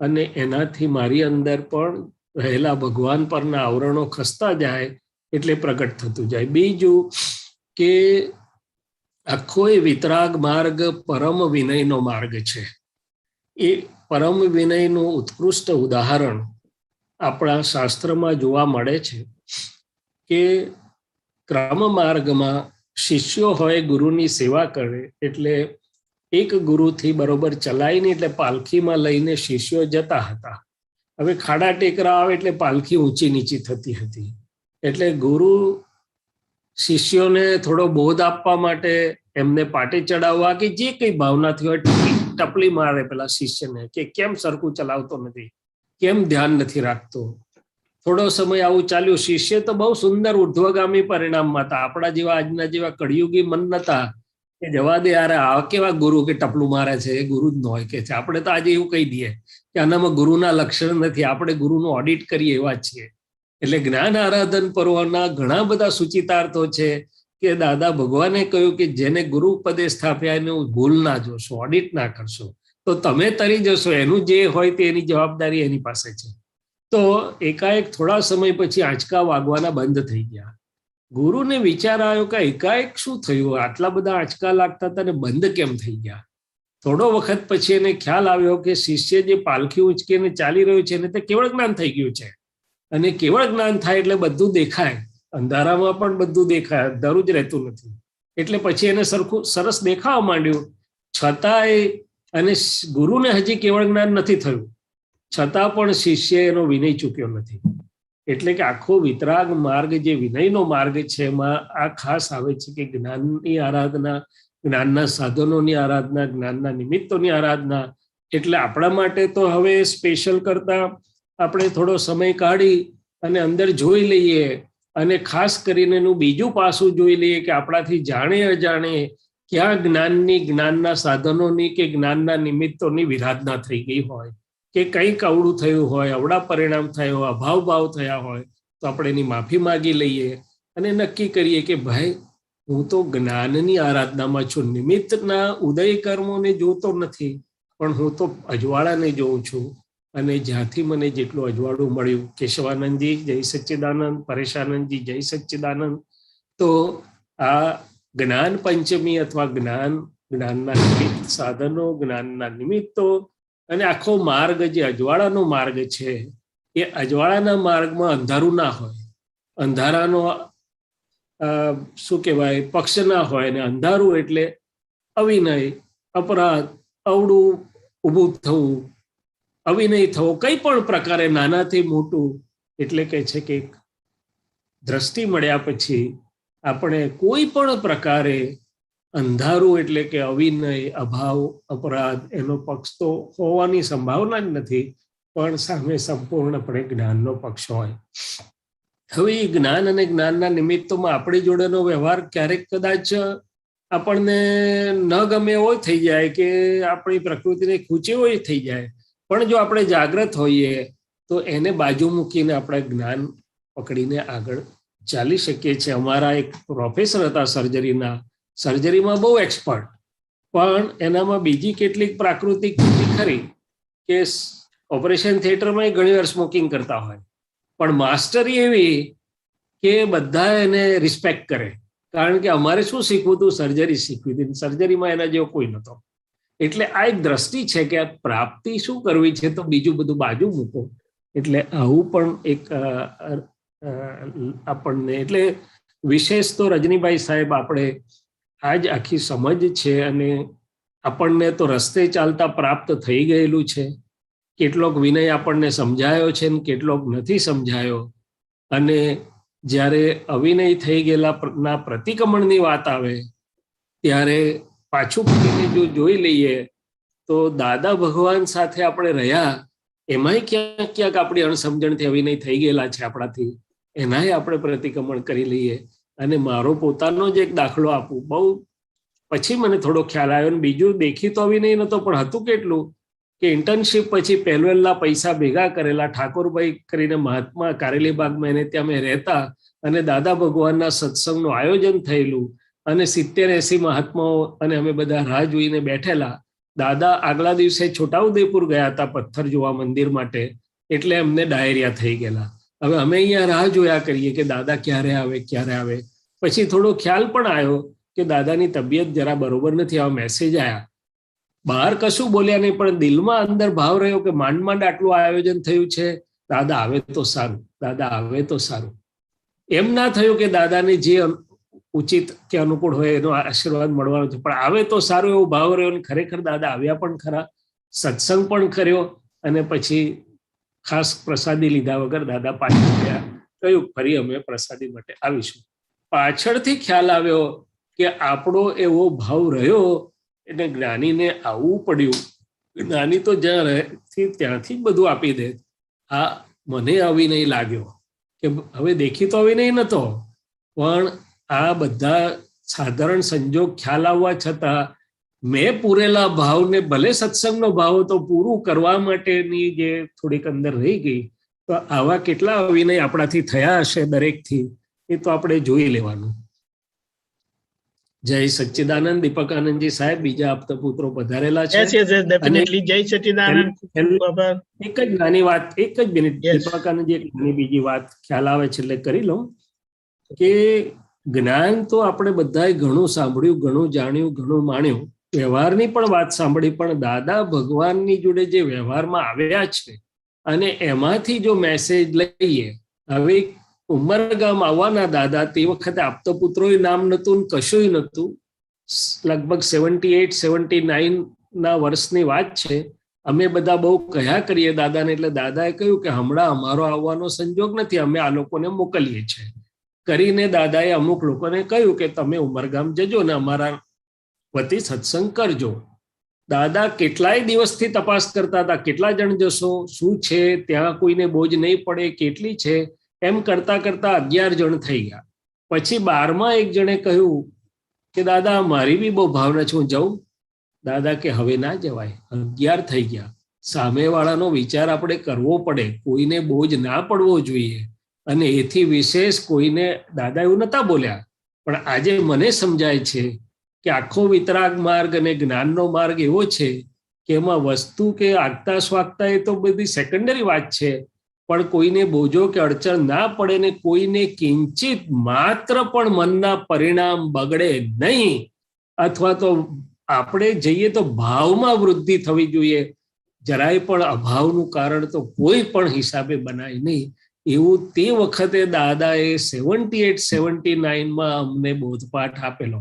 અને એનાથી મારી અંદર પણ રહેલા ભગવાન પરના આવરણો ખસતા જાય એટલે પ્રગટ થતું જાય. બીજું કે આખો એ વિતરાગ માર્ગ પરમ વિનયનો માર્ગ છે. એ પરમ વિનયનું ઉત્કૃષ્ટ ઉદાહરણ આપણા શાસ્ત્રમાં જોવા મળે છે કે ક્રમ માર્ગમાં શિષ્યો હોય ગુરુની સેવા કરે એટલે એક ગુરુથી બરોબર ચલાવીને એટલે પાલખીમાં લઈને શિષ્યો જતા હતા. હવે ખાડા ટેકરા આવે એટલે પાલખી ઊંચી નીચી થતી હતી. એટલે ગુરુ શિષ્યોને થોડો બોધ આપવા માટે એમને પાટે ચડાવવા કે જે કઈ ભાવનાથી હોય ટપલી મારે પેલા શિષ્યને કે કેમ સરખું ચલાવતો નથી, કેમ ધ્યાન નથી રાખતો. થોડો સમય આવું ચાલ્યું. શિષ્ય તો બહુ સુંદર ઉર્ધ્વગામી પરિણામમાં હતા. આપણા જેવા આજના જેવા કળિયુગી મન નતા કે જવા દે યાર, આ કેવા ગુરુ કે ટપલું મારે છે, એ ગુરુ જ ન હોય કે છે. આપણે તો આજે એવું કહી દઈએ કે આનામાં ગુરુના લક્ષણ નથી, આપણે ગુરુનું ઓડિટ કરીએ એવા છીએ. એટલે જ્ઞાન આરાધન પર્વના ઘણા બધા સૂચિતાર્થો છે કે દાદા ભગવાને કહ્યું કે જેને ગુરુ ઉપદેશ સ્થાપ્યા એનું ભૂલ ના જોશો, ઓડિટ ના કરશો તો તમે તરી જશો. એનું જે હોય તે એની જવાબદારી એની પાસે છે. તો એકાએક થોડા સમય પછી આંચકા વાગવાના બંધ થઈ ગયા. ગુરુને વિચાર આવ્યો કે એકાએક શું થયું, આટલા બધા આંચકા લાગતા હતા ને બંધ કેમ થઈ ગયા. થોડો વખત પછી એને ખ્યાલ આવ્યો કે શિષ્ય જે પાલખી ઉંચકીને ચાલી રહ્યું છે ને તે કેવળ જ્ઞાન થઈ ગયું છે. અને કેવળ જ્ઞાન થાય એટલે બધું દેખાય, અંધારામાં પણ બધું દેખાય, અંધારું જ રહેતું નથી. એટલે પછી એને સરસ દેખાવા માંડ્યું. છતાંય અને ગુરુને હજી કેવળ જ્ઞાન નથી થયું, છતાં પણ શિષ્ય એનો વિનય ચૂક્યો નથી. એટલે કે આખો વિતરાગ માર્ગ જે વિનયનો માર્ગ છે એમાં આ ખાસ આવે છે કે જ્ઞાનની આરાધના, જ્ઞાનના સાધનોની આરાધના, જ્ઞાનના નિમિત્તોની આરાધના. એટલે આપણા માટે તો હવે સ્પેશિયલ કરતા આપણે થોડો સમય કાઢી અને અંદર જોઈ લઈએ, અને ખાસ કરીને એનું બીજું પાસું જોઈ લઈએ કે આપણાથી જાણે અજાણે ક્યાં જ્ઞાનની, જ્ઞાનના સાધનોની કે જ્ઞાનના નિમિત્તોની વિરાધના થઈ ગઈ હોય, કે કંઈક અવળું થયું હોય, અવળા પરિણામ થયો, અભાવ ભાવ થયા હોય તો આપણે એની માફી માગી લઈએ અને નક્કી કરીએ કે ભાઈ હું તો જ્ઞાનની આરાધનામાં છું, નિમિત્તના ઉદય કર્મોને જોતો નથી, પણ હું તો અજવાળાને જોઉં છું. અને જ્યાંથી મને જેટલું અજવાળું મળ્યું, કેશવાનંદજી જય સચ્ચિદાનંદ, પરેશાનંદજી જય સચ્ચિદાનંદ. તો આ જ્ઞાન પંચમી અથવા જ્ઞાનના નિમિત્ત સાધનો, જ્ઞાનના નિમિત્તો અને આખો માર્ગ જે અજવાળાનો માર્ગ છે એ અજવાળાના માર્ગમાં અંધારું ના હોય, અંધારાનો શું કહેવાય પક્ષ ના હોય. ને અંધારું એટલે અવિનય, અપરાધ, અવળું ઊભું થવું, અવિનય થવો, કંઈ પણ પ્રકારે નાનાથી મોટું. એટલે કે છે કે દ્રષ્ટિ મળ્યા પછી આપણે કોઈ પણ પ્રકારે અંધારું એટલે કે અવિનય, અભાવ, અપરાધ એનો પક્ષ તો હોવાની સંભાવના જ નથી, પણ સામે સંપૂર્ણપણે જ્ઞાનનો પક્ષ હોય. હવે એ જ્ઞાન અને જ્ઞાનના નિમિત્તોમાં આપણી જોડેનો વ્યવહાર ક્યારેક કદાચ આપણને ન ગમે એવો થઈ જાય કે આપણી પ્રકૃતિને ખૂચે એવો થઈ જાય, પણ જો આપણે જાગૃત હોઈએ તો એને બાજુ મૂકીને આપણે જ્ઞાન પકડીને આગળ ચાલી શકીએ છીએ. અમારા એક પ્રોફેસર હતા સર્જરીમાં બહુ એક્સપર્ટ, પણ એનામાં બીજી કેટલીક પ્રાકૃતિક ખરી કે ઓપરેશન થિયેટરમાં ઘણી વાર સ્મોકિંગ કરતા હોય, પણ માસ્ટરી એવી કે બધા એને રિસ્પેક્ટ કરે. કારણ કે અમારે શું શીખવું હતું, સર્જરી શીખવી હતી, સર્જરીમાં એના જેવો કોઈ નહોતો. એટલે આ એક દ્રષ્ટિ છે કે આ પ્રાપ્તિ શું કરવી છે તો બીજું બધું બાજુ મૂકો. એટલે આવું પણ એક આપણને, એટલે વિશેષ તો રજનીભાઈ સાહેબ આપણે આ જ આખી સમજ છે અને આપણને તો રસ્તે ચાલતા પ્રાપ્ત થઈ ગયેલું છે. કેટલોક વિનય આપણને સમજાયો છે ને કેટલોક નથી સમજાયો. અને જ્યારે અવિનય થઈ ગયેલા પ્રતિક્રમણની વાત આવે ત્યારે પાછું ફરીને જો જોઈ લઈએ તો દાદા ભગવાન સાથે આપણે રહ્યા એમાંય ક્યાંક ક્યાંક આપણી અણસમજણથી અવિનય થઈ ગયેલા છે આપણાથી, એનાય આપણે પ્રતિક્રમણ કરી લઈએ. અને મારો પોતાનો જ એક દાખલો આપું, બહુ પછી મને થોડો ખ્યાલ આવ્યો. અને બીજું દેખી તો અવિનય નહોતો, પણ હતું કેટલું કે ઇન્ટર્નશીપ પછી પહેલા પૈસા ભેગા કરેલા, ઠાકોરભાઈ કરીને મહાત્મા કારેલી બાગમાં એને ત્યાં અમે રહેતા, અને દાદા ભગવાનના સત્સંગનું આયોજન થયેલું અને 70-80 મહાત્માઓ અને અમે બધા રાહ જોઈને બેઠેલા. દાદા આગલા દિવસે છોટાઉદેપુર ગયા હતા પથ્થર જોવા મંદિર માટે, એટલે એમને ડાયરિયા થઈ ગયેલા. હવે અમે અહીંયા રાહ જોયા કરીએ કે દાદા ક્યારે આવે. પછી થોડો ખ્યાલ પણ આવ્યો કે દાદાની તબિયત જરા બરોબર નથી, આવા મેસેજ આવ્યા. બહાર કશું બોલ્યા નહીં, પણ દિલમાં અંદર ભાવ રહ્યો કે માંડ આટલું આયોજન થયું છે, દાદા આવે તો સારું, દાદા આવે તો સારું. એમ ના થયું કે દાદાને જે ઉચિત કે અનુકૂળ હોય એનો આશીર્વાદ મળવાનો છે, પણ આવે તો સારું એવો ભાવ રહ્યો. અને ખરેખર દાદા આવ્યા પણ ખરા, સત્સંગ પણ કર્યો, અને પછી ખાસ પ્રસાદી લીધા વગર દાદા પાછળ ગયા. કહ્યું ફરી અમે પ્રસાદી માટે આવીશું. પાછળથી ખ્યાલ આવ્યો કે આપણો એવો ભાવ રહ્યો એટલે જ્ઞાનીને આવવું પડ્યું. જ્ઞાની તો જ્યાં રહે ત્યાંથી જ બધું આપી દે. આ મને અવિનય લાગ્યો કે હવે દેખી તો અવિનય નતો, પણ આ બધા સાધારણ સંજોગ ખ્યાલ આવવા છતાં મેં પૂરેલા ભાવને ભલે સત્સંગનો ભાવ તો પૂરું કરવા માટેની જે થોડીક અંદર રહી ગઈ, તો આવા કેટલા અવિનય આપણાથી થયા હશે દરેકથી, એ તો આપણે જોઈ લેવાનું. જય સચ્ચિદાનંદ. દીપક આનંદજી સાહેબ, બીજા આપતા પુત્રો પધારેલા છે. Yes, yes, yes, definitely. જય સચ્ચિદાનંદ. એક જ નાની વાત, એક જ મિનિટ, દીપક આનંદજી, એક નાની બીજી વાત ખ્યાલ આવે છે એટલે કરી લઉં કે જ્ઞાન તો આપણે બધાએ ઘણું સાંભળ્યું, ઘણું જાણ્યું, ઘણું માણ્યું, વ્યવહારની પણ વાત સાંભળી, પણ દાદા ભગવાનની જોડે જે વ્યવહારમાં આવ્યા છે અને એમાંથી જો મેસેજ લઈએ, હવે ઉમરગામ આવવાના દાદા તે વખતે આપતો પુત્રોય નામ નતું, કશુંય નતું, લગભગ 78-79 ના વર્ષની વાત છે. અમે બધા બહુ કહ્યા કરીએ દાદાને, એટલે દાદાએ કહ્યું કે હમણાં અમારો આવવાનો સંજોગ નથી, અમે આ લોકોને મોકલીએ છીએ કરીને દાદાએ અમુક લોકોને કહ્યું કે તમે ઉમરગામ જજો ને અમારા વતી સત્સંગ કરજો. દાદા કેટલાય દિવસથી તપાસ કરતા હતા, કેટલા જણ જશો, શું છે ત્યાં, કોઈને બોજ નહીં પડે, કેટલી છે, એમ કરતા કરતા 11 જણ થઈ ગયા. પછી 12માં એક જણે કહ્યું કે દાદા મારી બી બહુ ભાવના છે, હું જાઉં. દાદા કે હવે ના જવાય, 11 થઈ ગયા. સામેવાળાનો વિચાર આપણે કરવો પડે, કોઈને બોજ ના પડવો જોઈએ. અને એથી વિશેષ કોઈને દાદા એવું નતા બોલ્યા, પણ આજે મને સમજાય છે કે આખો વિતરાગ માર્ગ અને જ્ઞાનનો માર્ગ એવો છે કે એમાં વસ્તુ કે આગતા સ્વાગતા એ તો બધી સેકન્ડરી વાત છે, પણ કોઈને બોજો કે અડચણ ના પડે ને કોઈને કિંચિત માત્ર પણ મનના પરિણામ બગડે નહીં, અથવા તો આપણે જઈએ તો ભાવમાં વૃદ્ધિ થવી જોઈએ. જરાય પણ અભાવનું કારણ તો કોઈ પણ હિસાબે બનાય નહીં, એવું તે વખતે દાદાએ 78-79માં અમને બોધપાઠ આપેલો.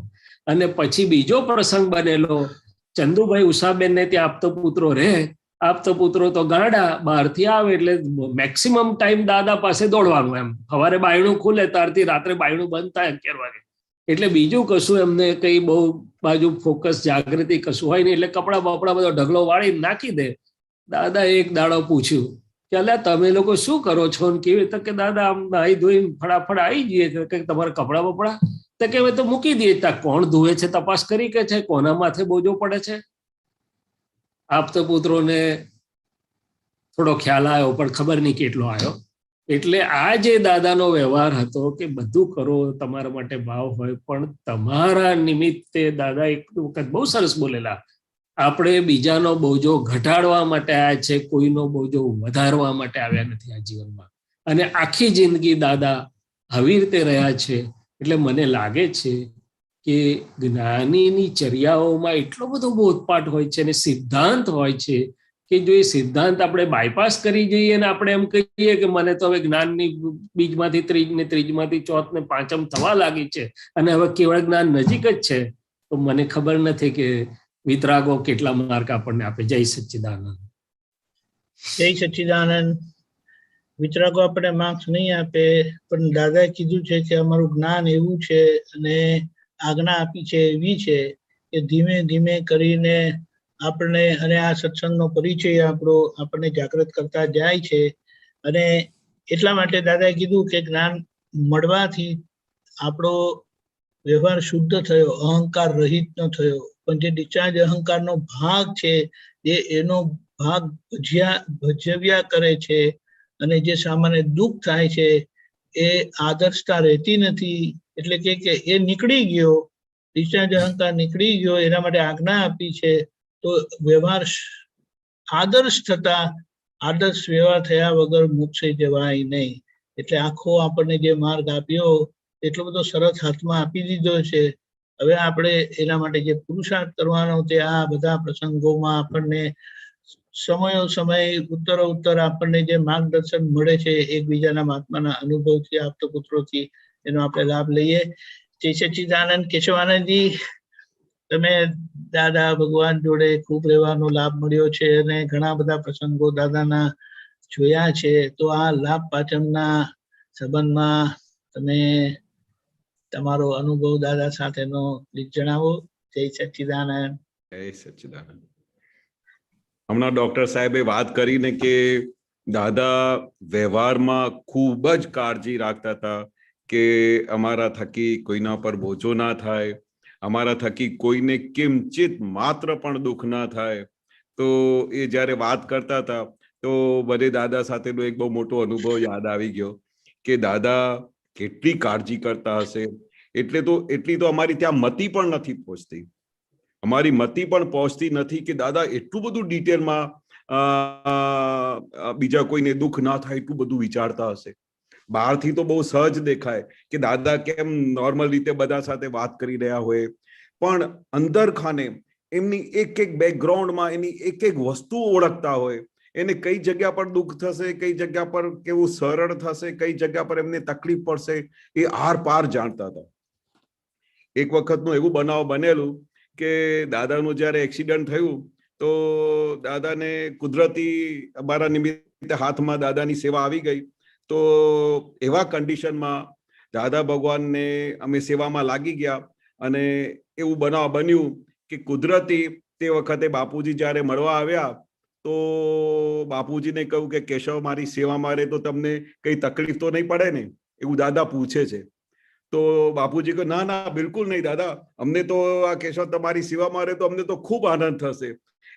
અને પછી બીજો પ્રસંગ બનેલો, ચંદુભાઈ ઉષાબેનને ત્યાં આપતો પુત્રો રહે, આપતો પુત્રો તો ગાડા, બહારથી આવે એટલે મેક્સિમમ ટાઈમ દાદા પાસે દોડવાનું. એમ સવારે બાયણું ખુલે ત્યારથી રાત્રે બાયણું બંધ થાય 11 વાગે, એટલે બીજું કશું એમને કઈ બહુ બાજુ ફોકસ જાગૃતિ કશું હોય નહીં, એટલે કપડા બપડા બધો ઢગલો વાળી નાખી દે. દાદા એક દાડો પૂછ્યું કે અલ્યા તમે લોકો શું કરો છો ને કેવી રીતે, કે દાદા આમ નાહી ધોઈને ફટાફટ આવી જઈએ, કે તમારા કપડા બપડા, તો કે તો મૂકી દઈએ. ત્યાં કોણ ધોવે છે તપાસ કરી કે છે, કોના માથે બોજો પડે છે. આપતો પુત્રોને થોડો ખ્યાલ આવ્યો, પણ ખબર નહીં કેટલો આવ્યો. એટલે આ જે દાદાનો વ્યવહાર હતો કે બધું કરો, તમારા માટે ભાવ હોય, પણ તમારા નિમિત્તે દાદા એક વખત બહુ સરસ બોલેલા, આપણે બીજાનો બોજો ઘટાડવા માટે આવ્યા છે, કોઈનો બોજો વધારવા માટે આવ્યા નથી આ જીવનમાં. અને આખી જિંદગી દાદા આવી રીતે રહ્યા છે. એટલે મને લાગે છે કે જ્ઞાનીની ચર્યાઓમાં એટલો બધો બોધપાઠ હોય છે અને સિદ્ધાંત હોય છે કે જો એ સિદ્ધાંત આપણે બાયપાસ કરી જઈએ ને આપણે એમ કહીએ કે મને તો હવે જ્ઞાનની બીજમાંથી ત્રીજ ને ત્રીજમાંથી ચોથ ને પાંચમ થવા લાગી છે અને હવે કેવળ જ્ઞાન નજીક જ છે, તો મને ખબર નથી કે વિતરાગો કેટલા માર્ક આપણને આપે. જય સચ્ચિદાનંદ. જય સચ્ચિદાનંદ. વિતરાગો આપણે માર્ક્સ નહીં આપે, પણ દાદાએ કીધું છે કે અમારું જ્ઞાન એવું છે અને આજ્ઞા આપી છે એવી છે કે ધીમે ધીમે કરીને આપણને અને આ સત્સંગનો પરિચય આપણને જાગૃત કરતા જાય છે. અને એટલા માટે દાદાએ કીધું કે જ્ઞાન મળવાથી આપણો વ્યવહાર શુદ્ધ થયો, અહંકાર રહિત ન થયો. પણ જે ડિસ્ચાર્જ અહંકારનો ભાગ છે એ એનો ભાગ ભજવ્યા કરે છે અને જે સામાન્ય દુઃખ થાય છે એ આદર્શતા રહેતી નથી. એટલે કે એ નીકળી ગયો, ડિસ્ચાર્જ અહંકાર નીકળી ગયો, એના માટે આજ્ઞા આપી છે. તો વ્યવહાર આદર્શ થતા, આદર્શ વ્યવહાર થયા વગર મોક્ષે જવાય નહીં. એટલે આખો આપણને જે માર્ગ આપ્યો એટલો બધો સરસ હાથમાં આપી દીધો છે. હવે આપણે એના માટે જે પુરુષાર્થ કરવાનો તે આ બધા પ્રસંગોમાં આપણને સમય ઉત્તર આપણને જે માર્ગદર્શન મળે છે એકબીજાના મહાત્માના અનુભવથી, આપતો પુત્રોથી, એનો આપણે લાભ લઈએ. જય સચ્ચિદાનંદ. કેશવાનંદજી, તમે દાદા ભગવાન જોડે ખૂબ રહેવાનો લાભ મળ્યો છે અને ઘણા બધા પ્રસંગો દાદાના જોયા છે, તો આ લાભ પાચમના સંબંધમાં તમે તમારો અનુભવ દાદા સાથેનો પ્લીઝ જણાવો. જય સચ્ચિદાનંદ. જય સચ્ચિદાનંદ. હમણાં ડોક્ટર સાહેબે વાત કરીને કે દાદા વ્યવહારમાં ખૂબ જ કાળજી રાખતા હતા કે અમારા થકી કોઈના પર બોજો ના થાય, અમારા થકી કોઈને કિંચિત માત્ર પણ દુઃખ ના થાય. તો એ જ્યારે વાત કરતા હતા તો મને દાદા સાથેનો એક બહુ મોટો અનુભવ યાદ આવી ગયો કે દાદા કેટલી કાળજી કરતા હશે. એટલી તો અમારી ત્યાં મતિ પણ નથી પહોંચતી, અમારી મતિ પણ પહોંચતી નથી કે દાદા એટલું બધું ડિટેલમાં બીજા કોઈને દુઃખ ના થાય એટલું બધું વિચારતા હશે. બહારથી તો બહુ સહજ દેખાય કે દાદા કેમ નોર્મલ રીતે બધા સાથે વાત કરી રહ્યા હોય, પણ અંદર ખાને એમની એક એક બેકગ્રાઉન્ડમાં એની એક એક વસ્તુ ઓળખતા હોય. એને કઈ જગ્યા પર દુઃખ થશે, કઈ જગ્યા પર કેવું સરળ થશે, કઈ જગ્યા પર એમને તકલીફ પડશે, એ આર પાર જાણતા હતા. એક વખતનું એવું બનાવ બનેલું કે દાદાનું જ્યારે એક્સિડન્ટ થયું તો દાદાને કુદરતી અમારા નિમિત્તે હાથમાં દાદાની સેવા આવી ગઈ. તો એવા કન્ડિશનમાં દાદા ભગવાનને અમે સેવામાં લાગી ગયા અને એવું બનાવ બન્યું કે કુદરતી તે વખતે બાપુજી જ્યારે મળવા આવ્યા તો બાપુજીને કહ્યું કે કેશવ મારી સેવામાં રહે તો તમને કઈ તકલીફ તો નહીં પડે ને, એવું દાદા પૂછે છે. તો બાપુજી કહે ના ના બિલકુલ નહીં દાદા, અમને તો આ કેશવ તમારી સેવામાં રહે તો અમને તો ખૂબ આનંદ થશે.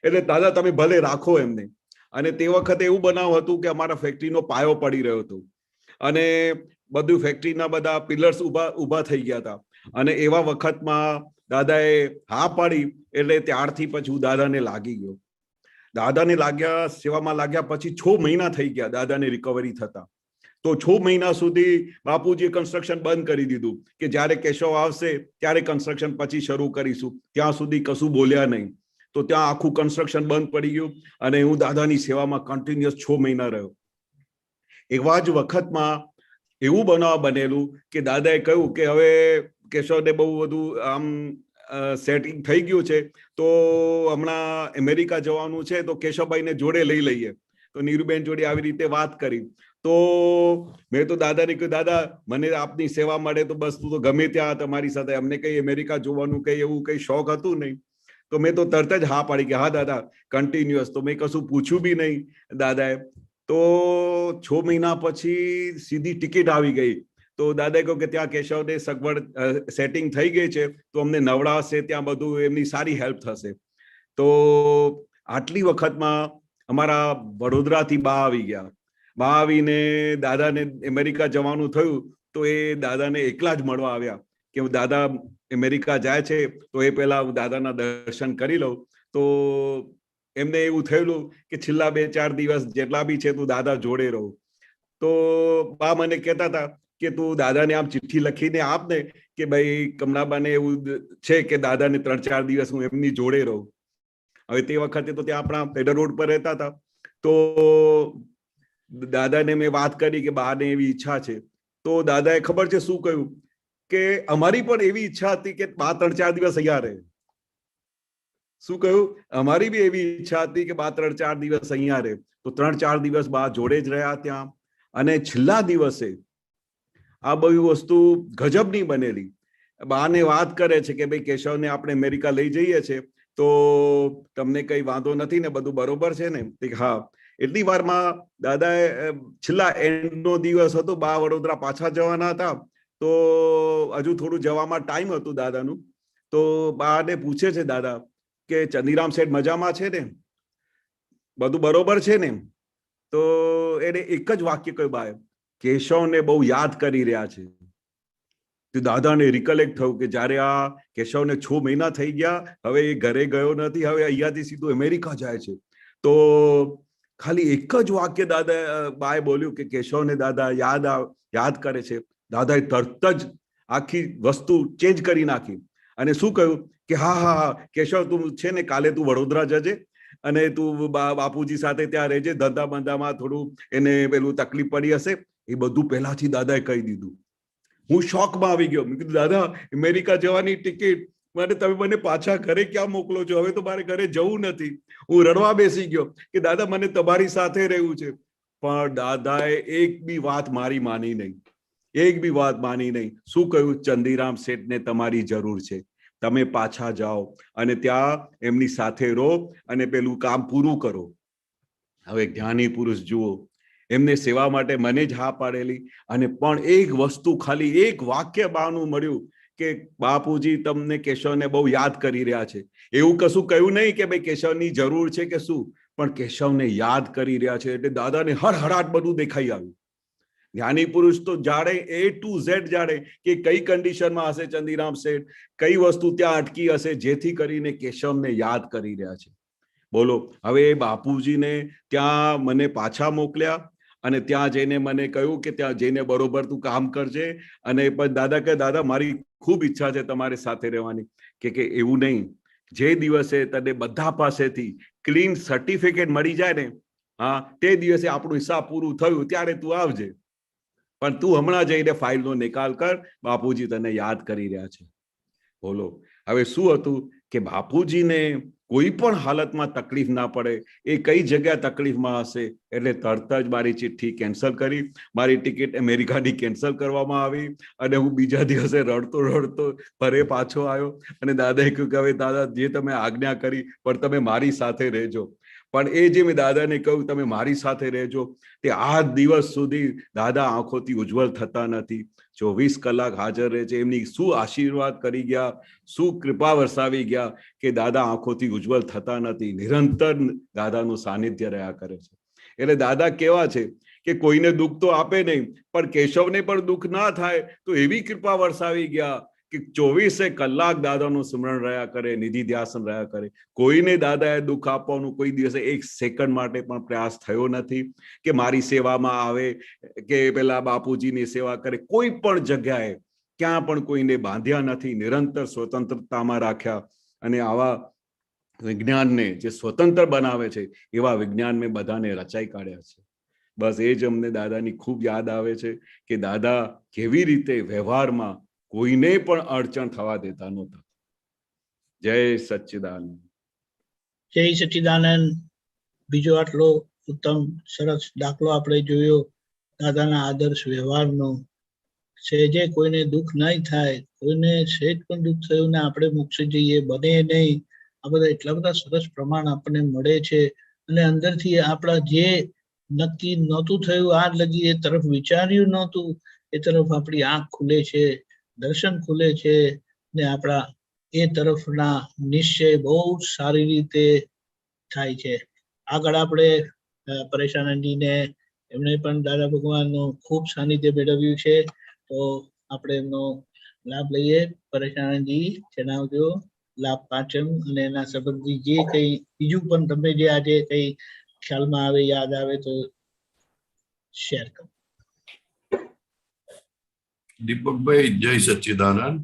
એટલે દાદા તમે ભલે રાખો એમને. અને તે વખતે એવું બનાવ હતું કે અમારા ફેક્ટરીનો પાયો પડી રહ્યો હતો અને બધું ફેક્ટરીના બધા પિલર્સ ઊભા થઈ ગયા હતા. અને એવા વખતમાં દાદાએ હા પાડી એટલે ત્યારથી પછી હું દાદાને લાગી ગયો. દાદાને લાગ્યા, સેવામાં લાગ્યા પછી 6 મહિના થઈ ગયા દાદાને રિકવરી થતા. તો 6 મહિના સુધી બાપુજીએ કન્સ્ટ્રક્શન બંધ કરી દીધું કે જ્યારે કેશવ આવશે ત્યારે કન્સ્ટ્રક્શન પછી શરૂ કરીશું. ત્યાં સુધી કશું બોલ્યા નહીં. તો ત્યાં આખું કન્સ્ટ્રક્શન બંધ પડી ગયું અને હું દાદાની સેવામાં કન્ટિન્યુઅસ 6 મહિના રહ્યો. એવા જ વખતમાં એવું બનાવ બનેલું કે દાદાએ કહ્યું કે હવે કેશવને બહુ બધું આમ સેટિંગ થઈ ગયું છે તો હમણાં અમેરિકા જવાનું છે તો કેશવભાઈને જોડે લઈ લઈએ. તો નીરુબેન જોડે આવી રીતે વાત કરી. તો મેં તો દાદાને કહ્યું દાદા મને આપની સેવા મળે તો બસ તું તો ગમે ત્યાં તમારી સાથે, અમને કઈ અમેરિકા જોવાનું કઈ એવું કઈ શોખ હતું નહીં. તો મેં તો તરત જ હા પાડી કે હા દાદા કન્ટિન્યુઅસ. તો મેં કશું પૂછ્યું બી નહીં દાદાએ. તો 6 મહિના પછી સીધી ટિકિટ આવી ગઈ. તો દાદાએ કહ્યું કે ત્યાં કેશવને સગવડ સેટિંગ થઈ ગઈ છે તો અમને નવડાવશે, ત્યાં બધું એમની સારી હેલ્પ થશે. તો આટલી વખતમાં અમારા વડોદરાથી બા આવી ગયા. બા આવીને દાદાને અમેરિકા જવાનું થયું તો એ દાદાને એકલા જ મળવા આવ્યા કે દાદા અમેરિકા જાય છે તો એ પહેલા હું દાદાના દર્શન કરી લઉં. તો એમને એવું થયેલું કે છેલ્લા 2-4 દિવસ જેટલા બી છે તું દાદા જોડે રહું. તો બા મને કહેતા હતા કે તું દાદાને આમ ચિઠ્ઠી લખીને આપ ને કે ભાઈ કમલાબાને એવું છે કે દાદાને 3-4 દિવસ હું એમની જોડે રહું. હવે તે વખતે તો ત્યાં આપણા પેડર રોડ પર રહેતા હતા. તો દાદાને મેં વાત કરી કે બાને એવી ઈચ્છા છે. તો દાદાએ ખબર છે શું કહ્યું કે અમારી પણ એવી ઈચ્છા હતી કે બા 3-4 દિવસ અહીંયા રહે. શું કહ્યું? અમારી બી એવી ઈચ્છા હતી કે બા 3-4 દિવસ અહીંયા રહે. તો 3-4 દિવસ બા જોડે જ રહ્યા ત્યાં. અને છેલ્લા દિવસે આ બધી વસ્તુ ગજબની બનેલી. બાને વાત કરે છે કે ભાઈ કેશવને આપણે અમેરિકા લઈ જઈએ છીએ તો તમને કઈ વાંધો નથી ને, બધું બરોબર છે ને? હા. એટલી વારમાં દાદાએ છેલ્લા એન્ડનો દિવસ હતો, બા વડોદરા પાછા જવાના હતા. તો હજુ થોડું જવામાં ટાઈમ હતું દાદાનું. તો બાને પૂછે છે દાદા કે ચંદીરામ શેઠ મજામાં છે ને, બધું બરોબર છે ને? તો એને એક જ વાક્ય કહ્યું બાએ, કેશવને બહુ યાદ કરી રહ્યા છે. તો દાદાને રિકલેક્ટ થયું કે જ્યારે આ કેશવને 6 મહિના થઈ ગયા, હવે એ ઘરે ગયો નથી, હવે અહીંયાથી સીધું અમેરિકા જાય છે. તો ખાલી એક જ વાક્ય દાદા બાએ બોલ્યું કે કેશવને દાદા યાદ કરે છે. દાદાએ તરત જ આખી વસ્તુ ચેન્જ કરી નાખી અને શું કહ્યું કે હા હા હા કેશવ તું છે ને કાલે તું વડોદરા જજે અને તું બાપુજી સાથે ત્યાં રહેજે, ધંધા બંધામાં થોડું એને પેલું તકલીફ પડી હશે. એ બધું પહેલાથી દાદાએ કહી દીધું. હું શોકમાં આવી ગયો. મેં કીધું દાદા અમેરિકા જવાની ટિકિટ માટે તમે મને પાછા ઘરે ક્યાં મોકલો છો? હવે તો મારે ઘરે જવું નથી. હું રડવા બેસી ગયો કે દાદા મને તમારી સાથે રહેવું છે. પણ દાદાએ એક બી વાત મારી માની નહીં, એક બી વાત માની નહીં. શું કહ્યું? ચંદીરામ શેઠને તમારી જરૂર છે, તમે પાછા જાઓ અને ત્યાં એમની સાથે રહો અને પેલું કામ પૂરું કરો. હવે જ્ઞાની પુરુષ જુઓ, એમને સેવા માટે મને જ હા પાડેલી, અને પણ એક વસ્તુ, ખાલી એક વાક્ય બાનું મળ્યું કે બાપુજી તમને કેશવને બહુ યાદ કરી રહ્યા છે. એવું કશું કહ્યું નહીં કે ભાઈ કેશવની જરૂર છે કે શું, પણ કેશવને યાદ કરી રહ્યા છે. એટલે દાદાને હળહળાટ બધું દેખાઈ આવ્યું. જ્ઞાની પુરુષ તો જાણે A to Z જાણે કે કઈ કન્ડિશનમાં હશે ચંદીરામ શેઠ, કઈ વસ્તુ ત્યાં અટકી હશે જેથી કરીને કેશવને યાદ કરી રહ્યા છે. બોલો, હવે બાપુજીને ત્યાં મને પાછા મોકલ્યા અને ત્યાં જઈને મને કહ્યું કે ત્યાં જઈને બરોબર તું કામ કરજે. અને પણ દાદા કહે, દાદા મારી ખૂબ ઈચ્છા છે તમારી સાથે રહેવાની. કે એવું નહીં, જે દિવસે તને બધા પાસેથી ક્લીન સર્ટિફિકેટ મળી જાય ને, હા, તે દિવસે આપણું હિસાબ પૂરું થયું ત્યારે તું આવજે, પણ તું હમણાં જઈને ફાઇલનો નિકાલ કર, બાપુજી તને યાદ કરી રહ્યા છે. બોલો, હવે શું હતું કે બાપુજીને કોઈ પણ હાલતમાં તકલીફ ના પડે, એ કઈ જગ્યા તકલીફમાં હશે એટલે તરત જ મારી ચિઠ્ઠી કેન્સલ કરી, મારી ટિકિટ અમેરિકાની કેન્સલ કરવામાં આવી, અને હું બીજા દિવસે રડતો રડતો ઘરે પાછો આવ્યો. અને દાદાએ કહ્યું કે હવે દાદા જે તમે આજ્ઞા કરી, પણ તમે મારી સાથે રહેજો. પણ એ જે મેં દાદાને કહ્યું તમે મારી સાથે રહેજો, તે આ દિવસ સુધી દાદા આંખોથી ઉજ્જવલ થતા નથી. 24 કલાક હાજર રહે છે. એમની શું આશીર્વાદ કરી ગયા, શું કૃપા વરસાવી ગયા કે દાદા આંખોથી ઉજ્જવલ થતા નથી, નિરંતર દાદાનું સાનિધ્ય રહ્યા કરે છે. એટલે દાદા કેવા છે કે કોઈને દુઃખ તો આપે નહીં, પણ કેશવને પણ દુઃખ ના થાય તો એવી કૃપા વરસાવી ગયા કે 24 કલાક દાદાનું સ્મરણ રહ્યા કરે, નિધિ ધ્યાસન રહ્યા કરે. કોઈને દાદાએ દુઃખ આપવાનું કોઈ દિવસે એક સેકન્ડ માટે પણ પ્રયાસ થયો નથી કે મારી સેવામાં આવે કે પેલા બાપુજીની સેવા કરે. કોઈ પણ જગ્યાએ ક્યાં પણ કોઈને બાંધ્યા નથી, નિરંતર સ્વતંત્રતામાં રાખ્યા. અને આવા વિજ્ઞાનને જે સ્વતંત્ર બનાવે છે એવા વિજ્ઞાન મેં બધાને રચાઈ કાઢ્યા છે. બસ એ જ અમને દાદાની ખૂબ યાદ આવે છે કે દાદા કેવી રીતે વ્યવહારમાં કોઈને પણ અડચણ થવા દેતા નહોતા. જય સચ્ચિદાનંદ. જય સચ્ચિદાનંદ. બીજો આટલો ઉત્તમ સરસ દાખલો આપણે જોયો દાદાના આદર્શ વ્યવહારનો. સહેજે કોઈને દુઃખ નહીં થાય, કોઈને સહેજ પણ દુઃખ થયું ને આપણે મોક્ષે જઈએ બને નહીં. આ બધા એટલા બધા સરસ પ્રમાણ આપણને મળે છે. અને અંદરથી આપણા જે નક્કી નહોતું થયું આજ લગી, એ તરફ વિચાર્યું નહોતું, એ તરફ આપણી આંખ ખુલે છે, દર્શન ખુલે છે, ને આપણા એ તરફના નિશ્ચય બહુ સારી રીતે થાય છે. આગળ આપણે પરેશાનંદજીને એમણે પણ દાદા ભગવાનનું ખૂબ સાનિધ્ય મેળવ્યું છે, તો આપણે એમનો લાભ લઈએ. પરેશાનંદજી જણાવજો લાભ પાંચમ અને એના સંબંધી જે કઈ બીજું પણ તમને જે આજે કઈ ખ્યાલમાં આવે, યાદ આવે તો શેર કરો. દીપકભાઈ, જય સચ્ચિદાનંદ.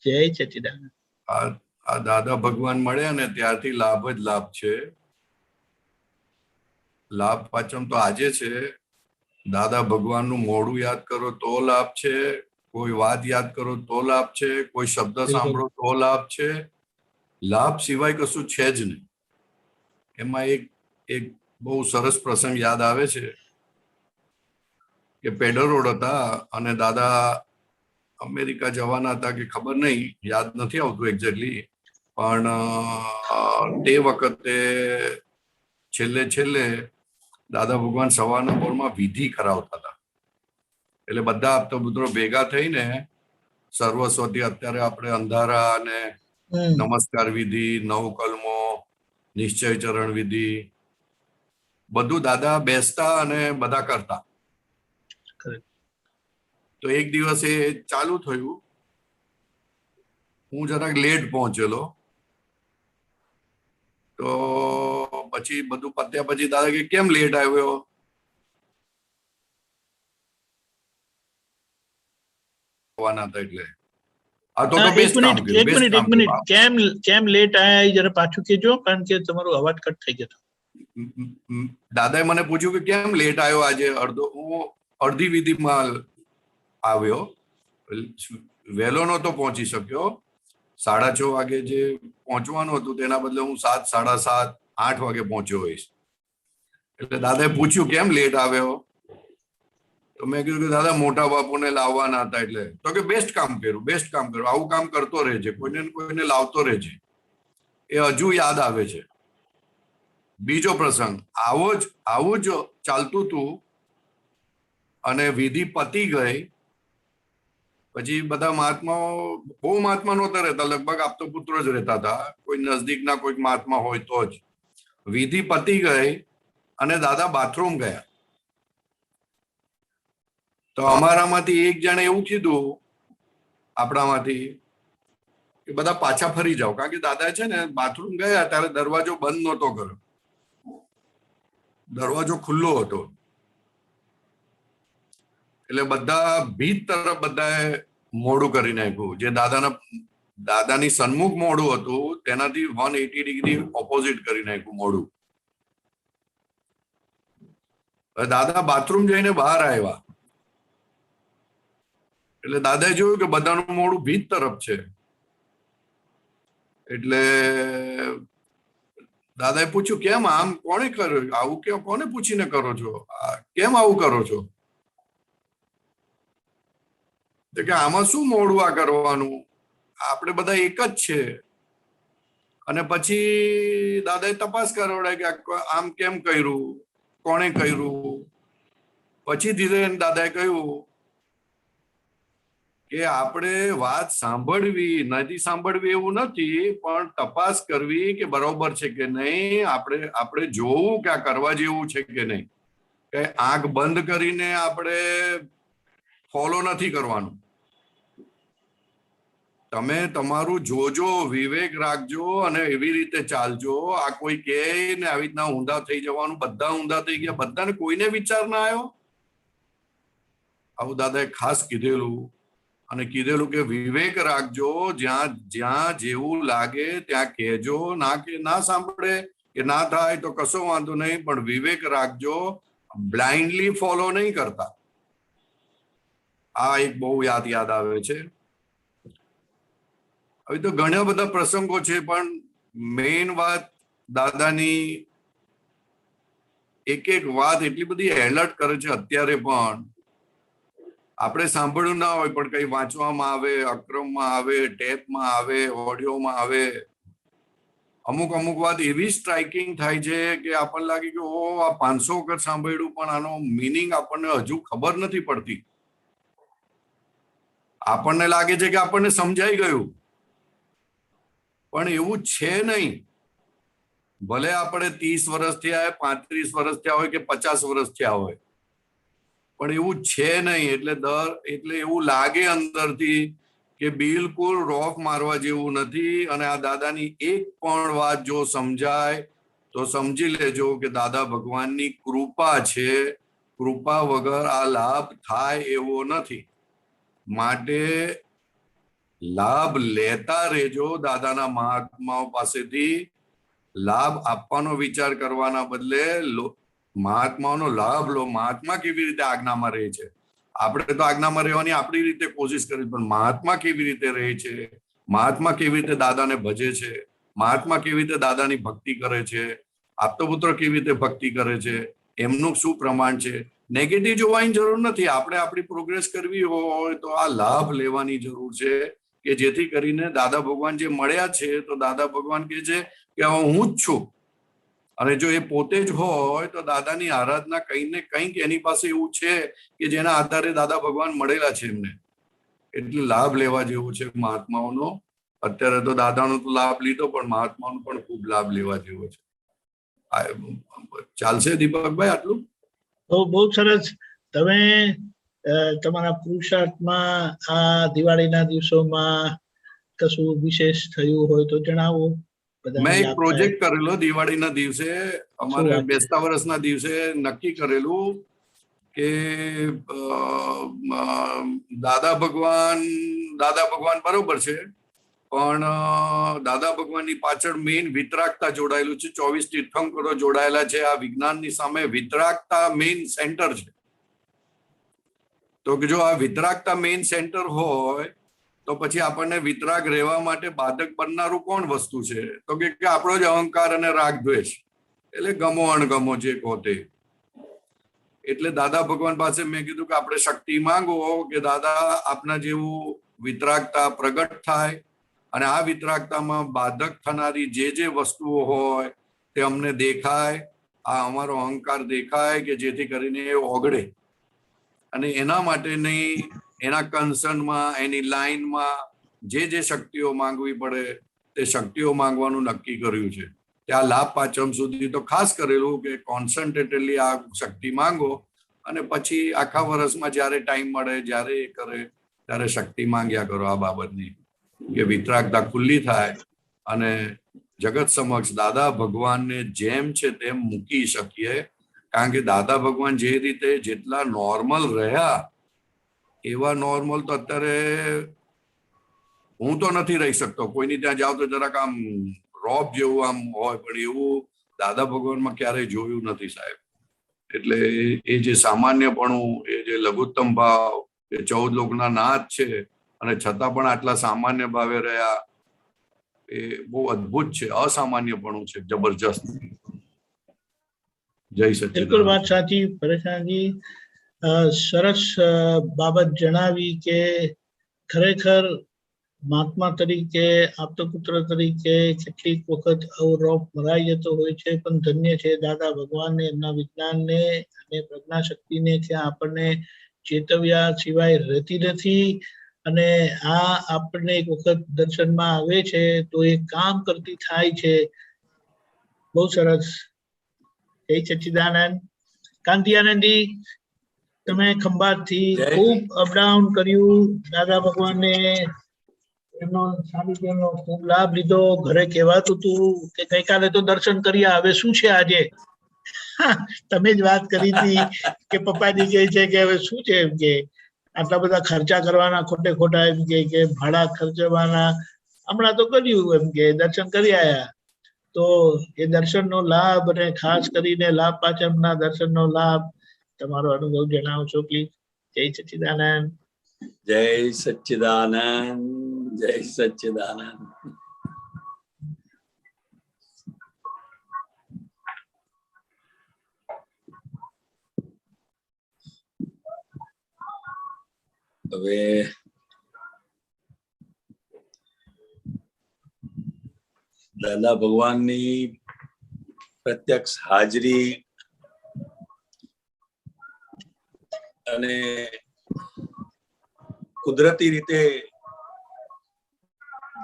જય સચ્ચિદાનંદ. આ દાદા ભગવાન મળ્યા ને ત્યારથી લાભ જ લાભ છે. લાભ પાંચમ તો આજે છે. દાદા ભગવાનનું મોઢું યાદ કરો તો લાભ છે, કોઈ વાત યાદ કરો તો લાભ છે, કોઈ શબ્દ સાંભળો તો લાભ છે. લાભ સિવાય કશું છે જ નહીં. એમાં એક બહુ સરસ પ્રસંગ યાદ આવે છે કે પેડર રોડ હતા અને દાદા અમેરિકા જવાના હતા કે ખબર નહીં, યાદ નથી આવતું એક્ઝેક્ટલી, પણ તે વખતે છેલ્લે દાદા ભગવાન સવારના પોરમાં વિધિ કરાવતા હતા. એટલે બધા આપતા પુત્રો ભેગા થઈને સર્વસ્વતી અત્યારે આપણે અંધારા અને નમસ્કાર વિધિ, નવકલ્મો, નિશ્ચય ચરણ વિધિ બધું દાદા બેસતા અને બધા કરતા. તો એક દિવસ એ ચાલુ થયું, હું જરાક લેટ પહોંચેલો, તો પછી બધું પત્યા પછી દાદા કે કેમ લેટ આવ્યો? એટલે આ તો બેસ્ટ કામ કર્યું. એક મિનિટ કેમ લેટ આયા એ જરા પાછું કહેજો, કારણ કે તમારો અવાજ કટ થઈ ગયો. દાદાએ મને પૂછ્યું કે કેમ લેટ આવ્યો આજે? હું અડધી વિધિમાં આવ્યો, વહેલો નહોતો પહોંચી શક્યો. 6:30 વાગે જે પહોંચવાનું હતું તેના બદલે હું 7, 7:30, 8 વાગે પહોંચ્યો હોઈશ. એટલે દાદાએ પૂછ્યું કેમ લેટ આવ્યો? તો મેં કીધું કે દાદા મોટા બાપુને લાવવાના હતા એટલે. તો કે બેસ્ટ કામ કર્યું, આવું કામ કરતો રહેજે, કોઈને લાવતો રહેજે. એ હજુ યાદ આવે છે. બીજો પ્રસંગ આવું જ ચાલતું હતું અને વિધિ પતી ગઈ પછી બધા મહાત્માઓ, બહુ મહાત્મા નહોતા રહેતા, લગભગ આપતો પુત્રો જ રહેતા હતા, કોઈ નજદીકના કોઈક મહાત્મા હોય તો જ. વિધિ પતી ગઈ અને દાદા બાથરૂમ ગયા. તો અમારામાંથી એક જણે એવું કીધું, આપણામાંથી, કે બધા પાછા ફરી જાઓ, કારણ કે દાદા છે ને બાથરૂમ ગયા ત્યારે દરવાજો બંધ નહોતો કર્યો, દરવાજો ખુલ્લો હતો. એટલે બધા ભીત તરફ બધાએ મોડું કરી નાખ્યું. જે દાદાની સન્મુખ મોડું હતું તેનાથી 180 ડિગ્રી ઓપોઝિટ કરી નાખ્યું મોડું. દાદા બાથરૂમ જઈને બહાર આવ્યા એટલે દાદાએ જોયું કે બધાનું મોડું ભીત તરફ છે. એટલે દાદાએ પૂછ્યું, કેમ આમ કોણે કર્યું આવું? કેમ, કોને પૂછીને કરો છો? કેમ આવું કરો છો? તો કે આમાં શું મોડું આ કરવાનું, આપણે બધા એક જ છે. અને પછી દાદાએ તપાસ કરાવડાય કે આમ કેમ કર્યું, કોણે કર્યું. પછી ધીરે દાદાએ કહ્યું કે આપણે વાત સાંભળવી નથી સાંભળવી એવું નથી, પણ તપાસ કરવી કે બરોબર છે કે નહીં. આપણે જોવું કે આ કરવા જેવું છે કે નહીં. કે આંખ બંધ કરીને આપણે ફોલો નથી કરવાનું. તમે તમારું જોજો, વિવેક રાખજો અને એવી રીતે ચાલજો. આ કોઈ કહે ને આવી રીતના ઊંધા થઈ જવાનું, બધા ઊંધા થઈ ગયા, બધાને કોઈને વિચાર ના આવ્યો. આવું દાદાએ ખાસ કીધેલું. અને કીધેલું કે વિવેક રાખજો, જ્યાં જ્યાં જેવું લાગે ત્યાં કહેજો. ના સાંભળે કે ના થાય તો કશો વાંધો નહીં, પણ વિવેક રાખજો, બ્લાઇન્ડલી ફોલો નહીં કરતા. આ એક બહુ યાદ આવે છે. હવે તો ઘણા બધા પ્રસંગો છે, પણ મેઇન વાત દાદાની એક વાત એટલી બધી એલર્ટ કરે છે અત્યારે પણ. આપણે સાંભળ્યું ના હોય પણ કઈ વાંચવામાં આવે, અક્રમમાં આવે, ટેપમાં આવે, ઓડિયોમાં આવે, અમુક વાત એવી સ્ટ્રાઇકિંગ થાય છે કે આપણને લાગે કે ઓ આ 500 વખત સાંભળ્યું પણ આનો મિનિંગ આપણને હજુ ખબર નથી પડતી. આપણને લાગે છે કે આપણને સમજાઈ ગયું, પણ એવું છે નહીં. ભલે આપણે 30 વર્ષ થયા હોય, 35 વર્ષ થયા હોય કે 50 વર્ષ થયા હોય, પણ એવું છે નહીં. એટલે એવું લાગે અંદરથી કે બિલકુલ રોફ મારવા જેવું નથી. અને આ દાદાની એક પણ વાત જો સમજાય તો સમજી લેજો કે દાદા ભગવાનની કૃપા છે. કૃપા વગર આ લાભ થાય એવો નથી. માટે લાભ લેતા રહેજો. દાદાના મહાત્માઓ પાસેથી લાભ આપવાનો વિચાર કરવાના બદલે મહાત્માઓનો લાભ લો. મહાત્મા કેવી રીતે આજ્ઞામાં રહે છે, આપણે તો આજ્ઞામાં રહેવાની આપણી રીતે કોશિશ કરી, પણ મહાત્મા કેવી રીતે રહે છે, મહાત્મા કેવી રીતે દાદાને ભજે છે, મહાત્મા કેવી રીતે દાદાની ભક્તિ કરે છે, આપતો પુત્ર કેવી રીતે ભક્તિ કરે છે, એમનું શું પ્રમાણ છે. નેગેટિવ જોવાની જરૂર નથી. આપણે આપણી પ્રોગ્રેસ કરવી હોય તો આ લાભ લેવાની જરૂર છે, કે જેથી કરીને દાદા ભગવાન જે મળ્યા છે, તો દાદા ભગવાન કહે છે કે હું જ છું. અને જો એ પોતે જ હોય તો દાદાની આરાધના કંઈક ને કંઈક એની પાસે એવું છે કે જેના આધારે દાદા ભગવાન મળેલા છે એમને. એટલે લાભ લેવા જેવું છે મહાત્માઓનો. અત્યારે તો દાદાનો તો લાભ લીધો, પણ મહાત્માનો પણ ખૂબ લાભ લેવા જેવો છે. ચાલશે દીપકભાઈ આટલું? બહુ સરસ. તમે તમારા પુરુષાર્થમાં આ દિવાળીના દિવસોમાં કશું વિશેષ થયું હોય તો જણાવો. મેં એક પ્રોજેક્ટ કરેલો દિવાળીના દિવસે, અમારે બેસતા વર્ષના દિવસે નક્કી કરેલું કે દાદા ભગવાન બરોબર છે, પણ દાદા ભગવાનની પાછળ મેઇન વિતરાગતા જોડાયેલું છે. 24 તીર્થંકરો જોડાયેલા છે. આ વિજ્ઞાનની સામે વિતરાગતા મેઇન સેન્ટર છે. તો જો આ વિતરાગતા મેઇન સેન્ટર હોય તો પછી આપણને વિતરાગ રહેવા માટે બાધક બનનારું કોણ વસ્તુ છે? તો કે આપણો જ અહંકાર અને રાગ દ્વેષ. એટલે ગમો અણગમો જે કહો તે. એટલે દાદા ભગવાન પાસે મેં કીધું કે આપણે શક્તિ માંગો કે દાદા આપના જેવું વિતરાગતા પ્રગટ થાય, અને આ વિતરાગતામાં બાધક થનારી જે વસ્તુઓ હોય તે અમને દેખાય, આ અમારો અહંકાર દેખાય, કે જેથી કરીને એ ઓગળે. અને એના માટેની એના કન્સર્નમાં એની લાઈનમાં જે શક્તિઓ માંગવી પડે તે શક્તિઓ માંગવાનું નક્કી કર્યું છે. ત્યાં લાભ પાંચમ સુધી તો ખાસ કરેલું કે કોન્સન્ટ્રેટેડલી આ શક્તિ માંગો અને પછી આખા વર્ષમાં જ્યારે ટાઈમ મળે જ્યારે એ કરે ત્યારે શક્તિ માંગ્યા કરો આ બાબતની, કે વિતરાગતા ખુલ્લી થાય અને જગત સમક્ષ દાદા ભગવાનને જેમ છે તેમ મૂકી શકીએ. કારણ કે દાદા ભગવાન જે રીતે જેટલા નોર્મલ રહ્યા એવા નોર્મલ તો અત્યારે હું તો નથી રહી શકતો. કોઈની ત્યાં જાવ તો જરાક આમ રોબ જેવું આમ હોય, પણ એવું દાદા ભગવાનમાં ક્યારેય જોયું નથી સાહેબ. એટલે એ જે સામાન્યપણું, એ જે લઘુત્તમ ભાવ, એ 14 લોકના નાથ છે અને છતાં પણ આટલા સામાન્ય ભાવે રહ્યા, એ બહુ અદ્ભુત છે, અસામાન્યપણું છે, જબરજસ્ત. જય સચ્ચિદાનંદ. બિલકુલ વાત સાચી પરેશજી. સરસ બાબત જણાવી કે ખરેખર મહાત્મા તરીકે, આપતપુત્ર તરીકે કેટલીક વખત આવો રોપ મરાઈ જતો હોય છે, પણ ધન્ય છે દાદા ભગવાનને, એમના વિજ્ઞાનને અને પ્રજ્ઞાશક્તિને કે આપણને ચેતવ્યા સિવાય રહેતી નથી. અને આ આપણને એક વખત દર્શનમાં આવે છે તો એ કામ કરતી થાય છે. બહુ સરસ. જય સચ્ચિદાનંદ. કાંતિ આનંદજી, તમે ખંભાતથી ખૂબ અપડાઉન કર્યું, દાદા ભગવાનને એમનો સાનિધ્યનો ખૂબ લાભ લીધો. ઘરે કહેવાતું હતું કે ગઈકાલે તો દર્શન કર્યા, હવે શું છે આજે? તમે જ વાત કરી હતી કે પપ્પાજી કહે છે કે હવે શું છે, એમ કે આટલા બધા ખર્ચા કરવાના ખોટે ખોટા, એમ કે ભાડા ખર્ચવાના. હમણાં તો કર્યું, એમ કે દર્શન કરી આયા. તો એ દર્શનનો લાભ અને ખાસ કરીને લાભ પાંચમના દર્શનનો લાભ તમારો અનુભવ જણાવશો પ્લીઝ. જય સચ્ચિદાનંદ. જય સચ્ચિદાનંદ. જય સચ્ચિદાનંદ. હવે દાદા ભગવાનની પ્રત્યક્ષ હાજરી અને કુદરતી રીતે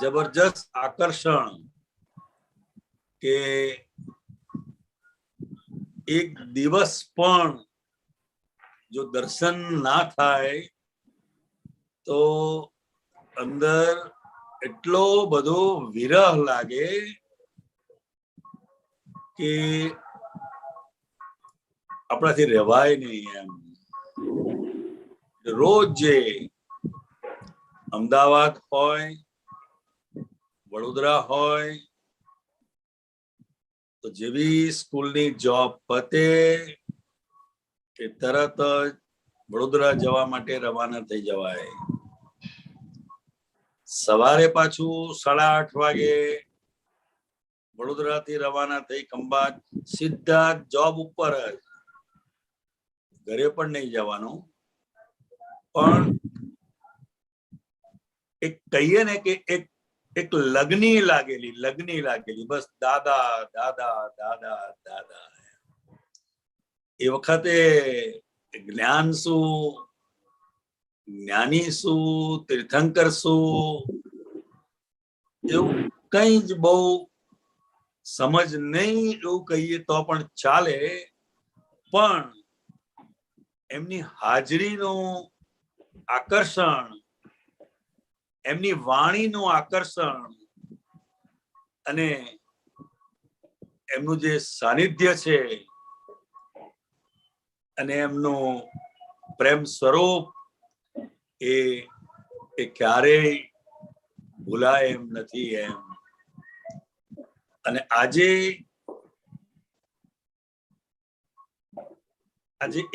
જબરજસ્ત આકર્ષણ કે એક દિવસ પણ જો દર્શન ના થાય તો અંદર એટલો બધો વિરહ લાગે કે આપણાથી રહેવાય નહીં. એમ રોજ જે અમદાવાદ હોય, વડોદરા હોય, તો જેવી સ્કૂલની જોબ પતે કે તરત જ વડોદરા જવા માટે રવાના થઈ જવાય. સવારે પાછું 8:30 વાગે વડોદરાથી રવાના થઈ ખંભાત, સીધા જોબ ઉપર જ, ઘરે પણ નહીં જવાનું. પણ એક કહીએ ને કે એક લગ્ની લાગેલી બસ દાદા દાદા દાદા દાદા. એ વખતે જ્ઞાન શું, જ્ઞાની શું, તીર્થંકર શું, એવું કઈ જ બહુ સમજ નહીં એવું કહીએ તો પણ ચાલે. પણ એમની હાજરીનું આકર્ષણ, એમની વાણીનું આકર્ષણ અને એમનું જે સાનિધ્ય છે અને એમનું પ્રેમ સ્વરૂપ એ ક્યારેય ભૂલાય એમ નથી. એમ અને આજે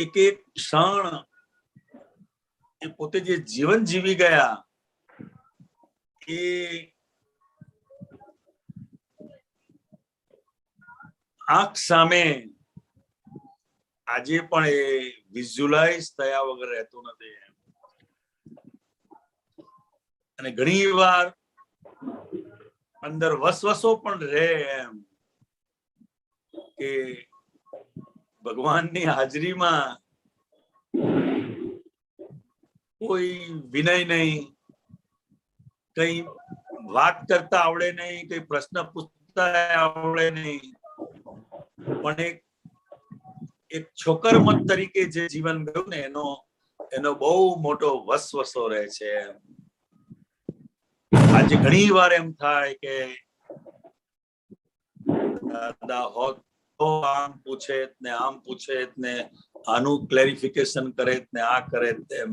એક એક ક્ષણ એ પોતે જે જીવન જીવી ગયા એ આંખ સામે આજે પણ એ વિઝ્યુલાઇઝ થયા વગર રહેતું નથી. અને ઘણી વાર અંદર વસવસો પણ રહે એમ કે ભગવાનની હાજરીમાં કોઈ વિનય નહીં, કઈ વાત કરતા આવડે નહીં, કઈ પ્રશ્ન પૂછતા આવડે નહીં, પણ એક છોકર મત તરીકે જે જીવન ગયું ને એનો બહુ મોટો વસવસો રહે છે. આજે ઘણી વાર એમ થાય કે દાદા હોત તો આમ પૂછે ને આમ પૂછે ને આનું ક્લેરિફિકેશન કરે ને આ કરે તેમ,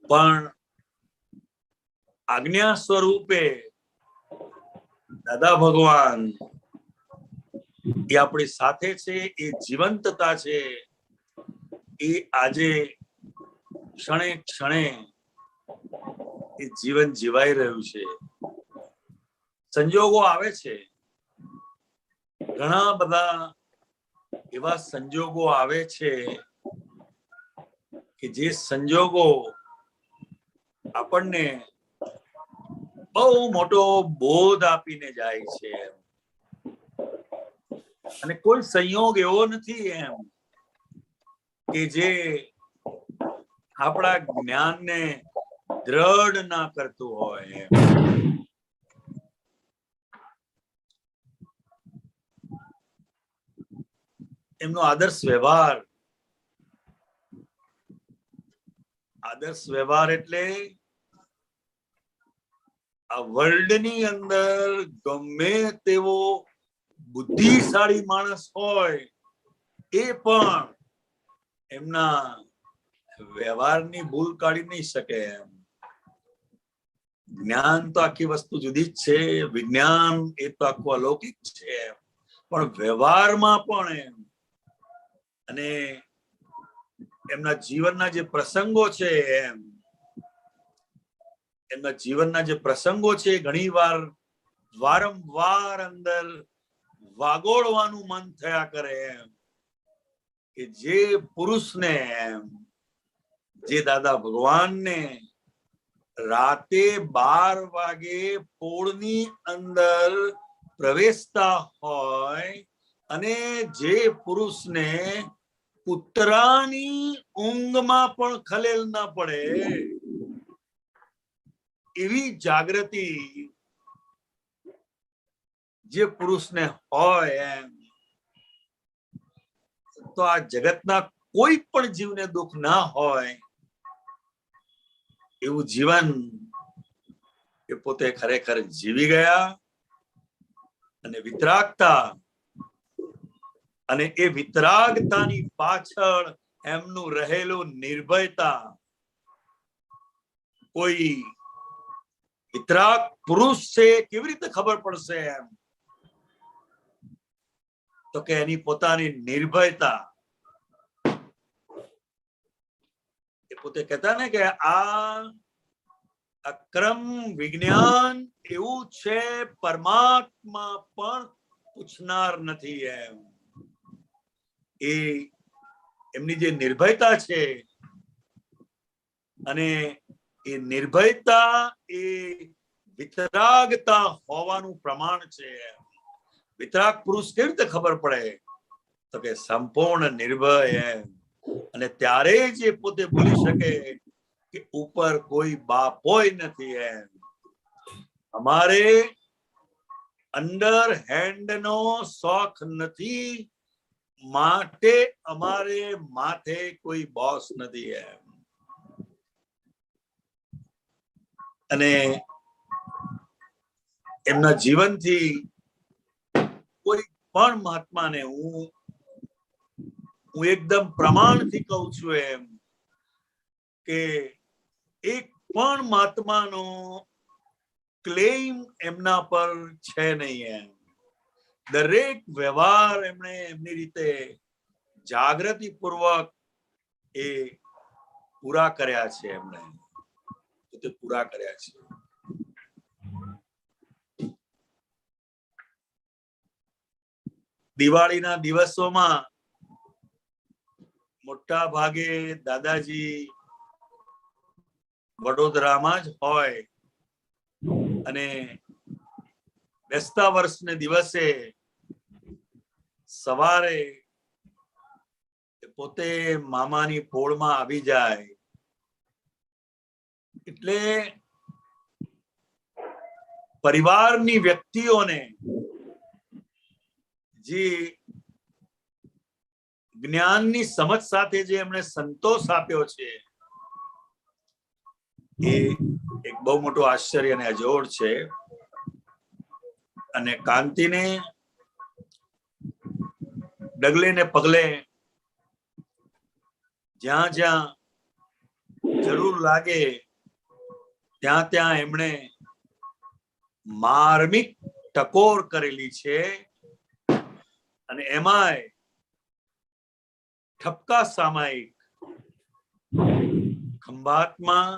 પણ આજ્ઞા સ્વરૂપે દાદા ભગવાન એ આપણી સાથે છે, એ જીવંતતા છે, એ આજે ક્ષણે ક્ષણે એ જીવન જીવાઈ રહ્યું છે. સંજોગો આવે છે, ઘણા બધા એવા સંજોગો આવે છે કે જે સંજોગો આપણને બહુ મોટો બોધ આપીને જાય છે. અને કોઈ સંયોગ એવો નથી એમ કે જે આપણા જ્ઞાનને દ્રઢ ના કરતું હોય. એમનો આદર્શ વ્યવહાર એટલે આ વર્લ્ડની અંદર ગમે તેવો બુદ્ધિશાળી માણસ હોય એ પણ એમના વ્યવહારની ભૂલ કાઢી નહીં શકે. એમ જ્ઞાન તો આખી વસ્તુ જુદી જ છે, વિજ્ઞાન એ તો આખું અલૌકિક છે, પણ વ્યવહારમાં પણ એમ. અને એમના જીવનના જે પ્રસંગો છે એમના જીવનના જે પ્રસંગો છે ઘણી વાર વારંવાર અંદર વાગોળવાનું મન થયા કરે એમ કે જે પુરુષને એમ, જે દાદા ભગવાનને રાતે 12 વાગે પોળની અંદર પ્રવેશતા હોય અને જે પુરુષને પુત્રાની ઊંઘમાં પણ ખલેલ ના પડે એવી જાગૃતિ જે પુરુષને હોય એમ, તો આ જગતના કોઈ પણ જીવને દુઃખ ના હોય એવું જીવન એ પોતે ખરેખર જીવી ગયા. અને વિતરાગતા, અને એ વિતરાગતાની પાછળ એમનું રહેલું નિર્ભયતા. કોઈ વિતરાગ પુરુષ છે કેવી રીતે ખબર પડશે એમ, તો કે એની પોતાની નિર્ભયતા. એ પોતે કહેતા ને કે આ અક્રમ વિજ્ઞાન એવું છે, પરમાત્મા પણ પૂછનાર નથી એમ. એ એમની જે નિર્ભયતા છે, અને એ નિર્ભયતા એ વિતરાગતા હોવાનું પ્રમાણ છે. વિતરાગ પુરુષ કેવી રીતે ખબર પડે, તો કે સંપૂર્ણ નિર્ભય એમ. અને ત્યારે જ પોતે બોલી શકે કે ઉપર કોઈ બાપોય નથી એમ. અમારે અંડર હેન્ડ નો શોખ નથી, માટે અમારે માથે કોઈ બોસ નથી એમ. અને એમના જીવનથી કોઈ પણ મહાત્માને હું એકદમ પ્રમાણથી કહું છું એમ કે એક પણ મહાત્માનો ક્લેમ એમના પર છે નહીં એમ. દરેક વ્યવહાર એમણે એમની રીતે જાગૃતિ પૂર્વક એ પૂરા કર્યા છે. એમણે પૂરા કર્યા છે. દિવાળીના દિવસોમાં મોટા ભાગે દાદાજી વડોદરામાં જ હોય, અને બેસતા વર્ષને દિવસે સવારે પોતે મામાની પોળમાં આવી જાય એટલે પરિવારની વ્યક્તિઓને જે જ્ઞાનની સમજ સાથે જે એમણે સંતોષ આપ્યો છે એ એક બહુ મોટું આશ્ચર્ય અને અજોડ છે. અને કાંતિને ડગલે ને પગલે જ્યાં જ્યાં જરૂર લાગે ત્યાં ત્યાં એમણે માર્મિક ટકોર કરેલી છે. અને એમાંય ઠપકા સામાયિક ખંભાતમાં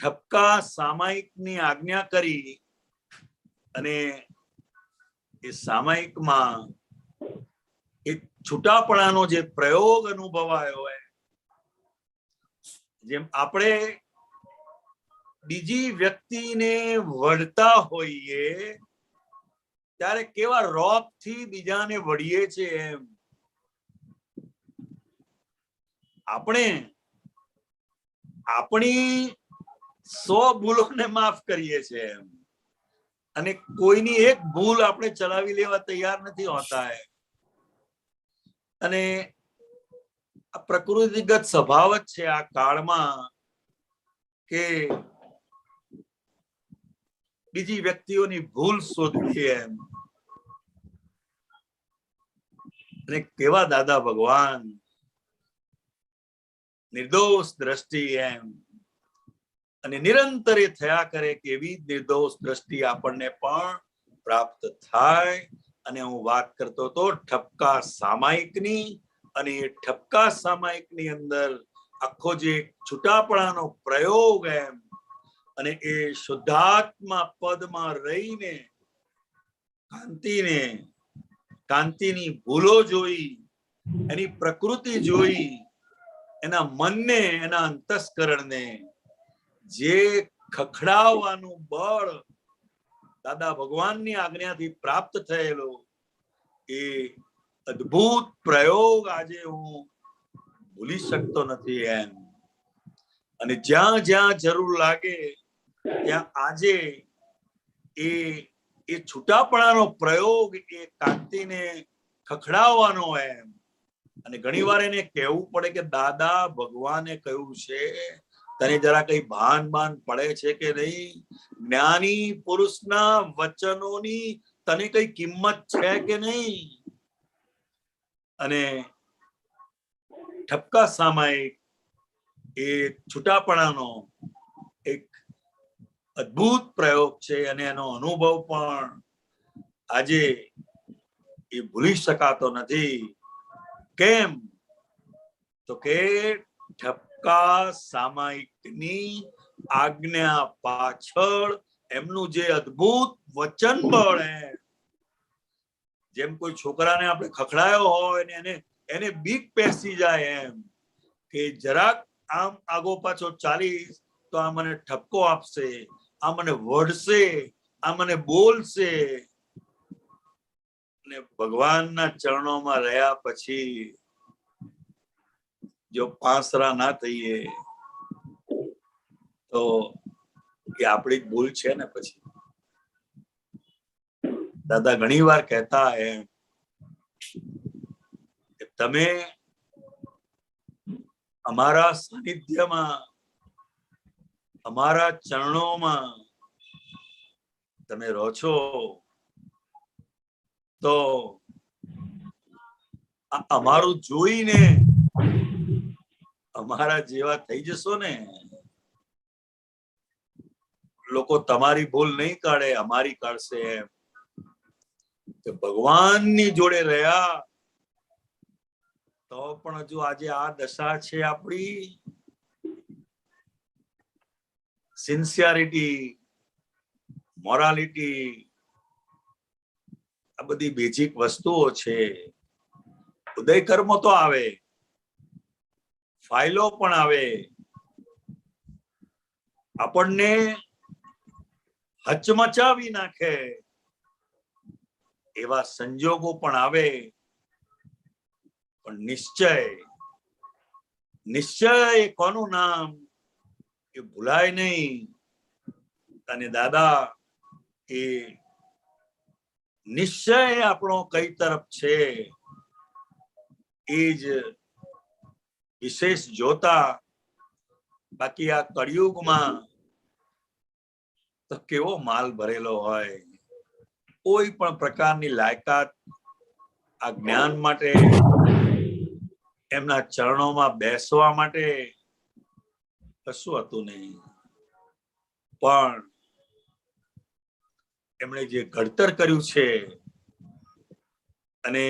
ઠપકા સામાયિકની આજ્ઞા કરી અને એ સામાયિકમાં એક છૂટાપણાનો જે પ્રયોગ અનુભવાયો હોય, જેમ આપણે બીજી વ્યક્તિને વળતા હોઈએ ત્યારે કેવા રોપથી બીજાને વળીએ છે, એમ આપણે આપણી 100 ભૂલોને માફ કરીએ છીએ એમ, અને કોઈની એક ભૂલ આપણે ચલાવી લેવા તૈયાર નથી હોતા. અને આ પ્રકૃતિગત સ્વભાવ જ છે આ કાળમાં કે બીજી વ્યક્તિઓની ભૂલ શોધવી એમ. અને કેવા દાદા ભગવાન નિર્દોષ દ્રષ્ટિ એમ, અને નિરંતર થયા કરે કે એવી નિર્દોષ દ્રષ્ટિ આપણને પણ પ્રાપ્ત થાય. અને હું વાત કરતો હતો ઠપકા સામાયિકની, અને એ ઠપકા સામાયિકની અંદર આખો જે છૂટાપણાનો પ્રયોગ એમ, અને એ શુદ્ધાત્મા પદમાં રહીને કાંતિની ભૂલો જોઈ, એની પ્રકૃતિ જોઈ, એના મનને, એના અંતસ્કરણને જે ખખડાવવાનું બળ દાદા ભગવાનની આજ્ઞાથી પ્રાપ્ત થયેલો એ અદ્ભુત પ્રયોગ આજે હું ભૂલી શકતો નથી એમ. અને જ્યાં જ્યાં જરૂર લાગે ત્યાં આજે એ છૂટાપણાનો પ્રયોગ એ કાંતિને ખખડાવવાનો એમ. અને ઘણી વાર એને કહેવું પડે કે દાદા ભગવાને કહ્યું છે, તને જરા કઈ ભાન પડે છે કે નહીં? જ્ઞાની પુરુષના વચનોની તને કઈ કિંમત છે કે નહીં? અને ઠપકા સામાયિક એ છૂટાપણાનો એક અદ્ભુત પ્રયોગ છે, અને એનો અનુભવ પણ આજે એ ભૂલી શકાતો નથી. કેમ? તો કે ઠપકા સામાયિકની આજ્ઞા પાછળ એમનું જે અદ્ભુત વચન બળ, જેમ કોઈ છોકરાને આપણે ખખડાયો હોય ને એને બીક પેસી જાય એમ, કે જરાક આમ આગો પાછો ચાલીશ તો આ મને ઠપકો આપશે, આ મને વઢશે, આ મને બોલશે. અને ભગવાનના ચરણોમાં રહ્યા પછી જો પાસરા ના થઈએ તો એ આપણી જ ભૂલ છે ને. પછી દાદા ઘણી વાર કહેતા એમ કે તમે અમારા સાનિધ્યમાં, અમારા ચરણોમાં તમે રહો છો તો અમારું જોઈને અમારા જેવા થઈ જશો ને. લોકો તમારી ભૂલ નહીં કાઢે, અમારી કાઢશે એમ. કે ભગવાનની જોડે રહ્યા તો પણ હજુ આજે આ દશા છે આપણી. સિન્સિયરિટી, મોરાલિટી, આ બધી બેઝિક વસ્તુઓ છે. ઉદય કર્મો તો આવે, ફાઇલો પણ આવે, આપણને હચમચાવી નાખે એવા સંજોગો પણ આવે. પણ નિશ્ચય એ કોનું નામ? એ ભૂલાય નહીં. અને દાદા એ નિશ્ચય આપણો કઈ તરફ છે એ જ વિશેષ જોતા. બાકી આ કળિયુગમાં તો કેવો માલ ભરેલો હોય, કોઈ પણ પ્રકારની લાયકાત આ જ્ઞાન માટે, એમના ચરણોમાં બેસવા માટે કશું હતું નહીં. પણ એમણે જે ઘડતર કર્યું છે, અને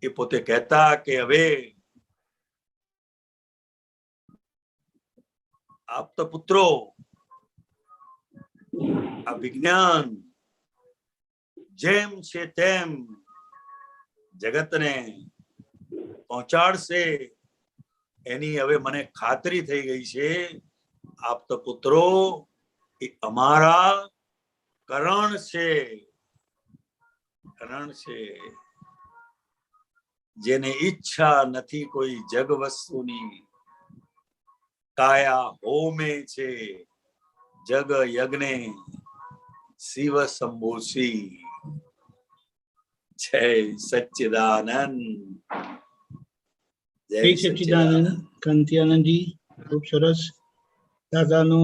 એ પોતે કહેતા કે હવે આપતા પુત્રો આ વિજ્ઞાન જેમ છે તેમ જગતને પહોંચાડશે એની હવે મને ખાતરી થઈ ગઈ છે. આપતા પુત્રો એ અમારા કરણ છે, કરણ છે. જેને ઈચ્છા નથી કોઈ જગ વસ્તુની, કાયા હોમે છે જગ યજ્ઞે શિવ સંબોષી. જય સચ્ચિદાનંદ. જય સચ્ચિદાનંદ. કાંતિયાનંદજી, ખૂબ સરસ. દાદાનો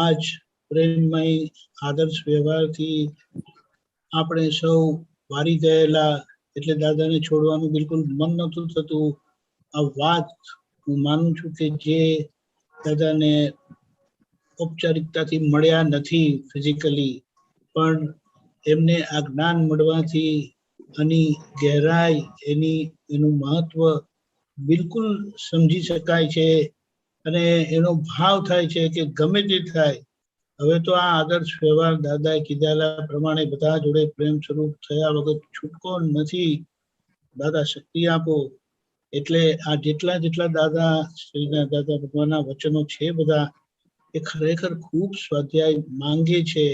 આજ પ્રેમમય આદર્શ વ્યવહારથી આપણે સૌ વારી ગયેલા, એટલે દાદાને છોડવાનું બિલકુલ મન નહોતું થતું. આ વાત હું માનું છું કે જે દાદાને ઔપચારિકતાથી મળ્યા નથી ફિઝિકલી, પણ એમને આ જ્ઞાન મળવાથી આની ગહેરાઈ, એનું મહત્વ બિલકુલ સમજી શકાય છે. અને એનો ભાવ થાય છે કે ગમે તે થાય, હવે તો આ આદર્શ વ્યવહાર દાદાએ કીધેલા પ્રમાણે બધા જોડે પ્રેમ સ્વરૂપ થયા વગર છૂટકો નથી. દાદા શક્તિ આપો. એટલે આ જેટલા દાદા શ્રીના દાદા ભગવાનના વચનો છે બધા, એ ખરેખર ખૂબ સ્વાધ્યાય માંગે છે.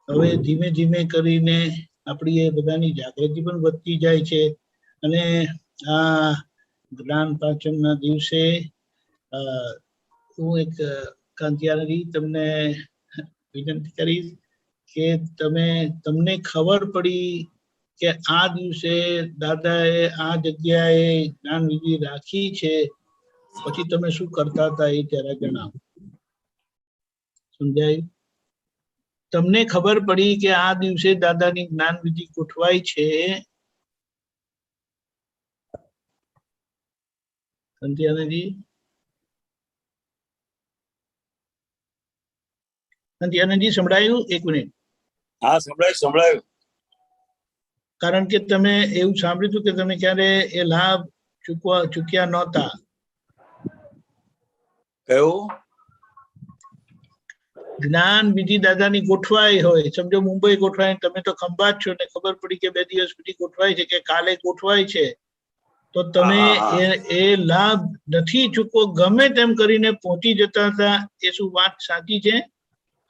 હવે ધીમે ધીમે કરીને આપણી એ બધાની જાગૃતિ પણ વધતી જાય છે. અને આ જ્ઞાન પાંચમના દિવસે હું એક કાંતિયાનંદજી તમને વિનંતી કરીશ કે તમને ખબર પડી કે આ દિવસે દાદાએ આ જગ્યાએ જ્ઞાન વિધિ રાખી છે, પછી તમે શું કરતા હતા એ જરા જણાવો. સમજાયું? તમને ખબર પડી કે આ દિવસે દાદાની જ્ઞાન વિધિ ગોઠવાય છે, કાંતિયાનંદજી? કાંતિયાનંદજી સંભળાયું? એક મિનિટ. હા, સંભળાયું. કારણ કે તમે એવું સાંભળ્યું હતું કે તમે ક્યારે એ લાભ ચૂક્યા નહોતા. કયું? જ્ઞાન વિધિ દાદાની ગોઠવાઈ હોય, સમજો મુંબઈ ગોઠવાય, તમે તો ખંભાત છો ને ખબર પડી કે 2 દિવસ પછી ગોઠવાય છે કે કાલે ગોઠવાય છે, તો તમે એ લાભ નથી ચૂકવો, ગમે તેમ કરીને પહોંચી જતા હતા. એ શું વાત સાચી છે?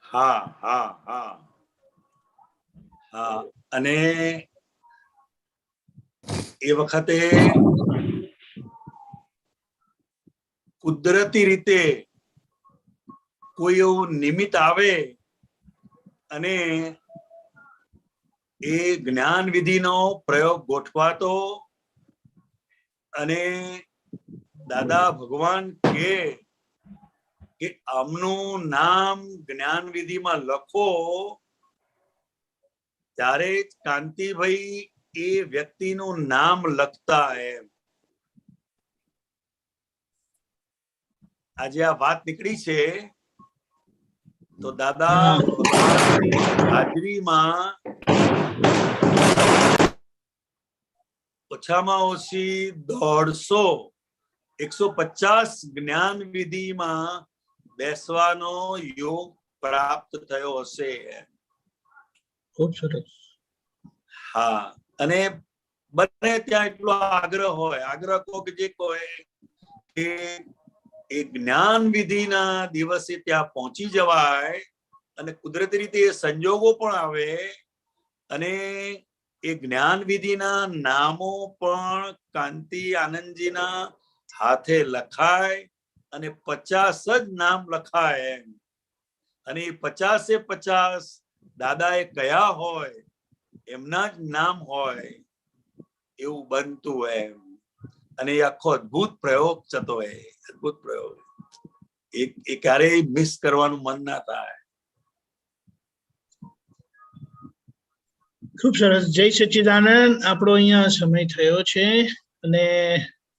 હા હા હા હા. અને એ વખતે કુદરતી રીતે કોઈ એવું નિમિત્ત આવે અને એ જ્ઞાન વિધિનો પ્રયોગ ગોઠવાતો, અને દાદા ભગવાન કે આમનું નામ જ્ઞાન વિધિમાં લખો, ત્યારે જ કાંતિભાઈ એ વ્યક્તિનું નામ લખતા. એમ આજે આ વાત નીકળી છે તો દાદા હાજરીમાં ઓછામાં ઓછી 150 જ્ઞાન વિધિમાં બેસવાનો યોગ પ્રાપ્ત થયો હશે. ખૂબ સરસ. હા. અને બને ત્યાં એટલો આગ્રહ હોય, આગ્રહ કહો કે જે કહે કે એ જ્ઞાન વિધિના દિવસે ત્યાં પહોંચી જવાય, અને કુદરતી રીતે એ સંજોગો પણ આવે, અને એ જ્ઞાન વિધિના નામો પણ કાંતિ આનંદજીના હાથે લખાય, અને 50 જ નામ લખાય એમ, અને એ 50 દાદાએ કયા હોય એમના જ નામ હોય એવું બનતું એમ. અને એ આખો અદભુત પ્રયોગ થતો હોય, અદભુત પ્રયોગ. એ ક્યારેય મિસ કરવાનું મન ના થાય. ખૂબ સરસ. જય સચ્ચિદાનંદ. આપણો અહીંયા સમય થયો છે અને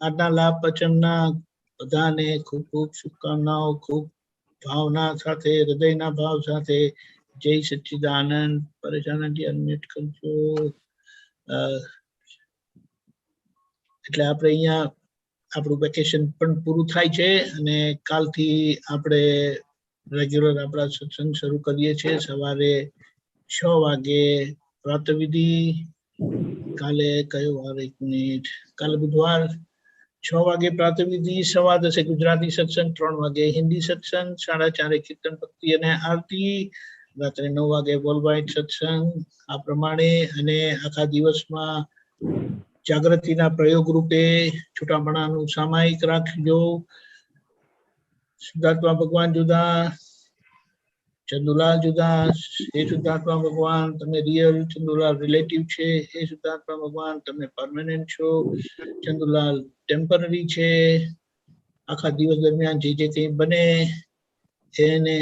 આજના લાભ પચનના બધાને ખૂબ ખૂબ શુભકામનાઓ, ખૂબ ભાવના સાથે, હૃદયના ભાવ સાથે. જય સચ્ચિદાનંદ. પરેશાનજી અનમ્યુટ કરજો. એટલે આપણે અહીંયા આપણું વેકેશન પણ પૂરું થાય છે અને કાલથી આપણે રેગ્યુલર આપણા સત્સંગ શરૂ કરીએ છીએ. સવારે 6 વાગે પ્રાતઃવિધિ. કાલે કયો વાર? 1 મિનિટ. કાલે બુધવાર 6 વાગે પ્રાતઃવિધિ, 10:15 ગુજરાતી સત્સંગ, 3 વાગે હિન્દી સત્સંગ, 4:30 કીર્તન ભક્તિ અને આરતી, રાત્રે 9 વાગે વર્લ્ડ સત્સંગ. આ પ્રમાણે અને આખા દિવસમાં જાગૃતિના પ્રયોગ રૂપે છૂટામણાનું સામાયિક રાખજો. શુદ્ધાત્મા ભગવાન જુદા, ચંદુલાલ જુદા. એ શુદ્ધાત્મા ભગવાન તમે રિયલ, ચંદુલાલ રિલેટિવ છે. એ શુદ્ધાત્મા ભગવાન તમે પરમેનન્ટ છો, ચંદુલાલ ટેમ્પરરી છે. આખા દિવસ દરમિયાન જે કંઈ બને એને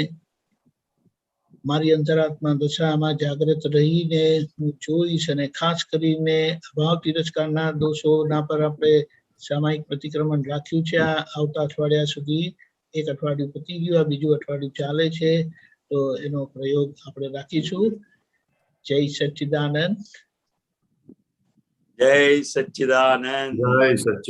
મારી અંતરાત્મા દશામાં જાગૃત રહીને હું જોઈશ. અને ખાસ કરીને અભાવ તિરસ્કારના દોષોના પર આપણે સામાયિક પ્રતિક્રમણ રાખ્યું છે. આ આવતા અઠવાડિયા સુધી, 1 અઠવાડિયું પતી ગયું, આ બીજું અઠવાડિયું ચાલે છે, તો એનો પ્રયોગ આપણે રાખીશું. જય સચ્ચિદાનંદ. જય સચ્ચિદાનંદ. જય સચ્ચિદાનંદ.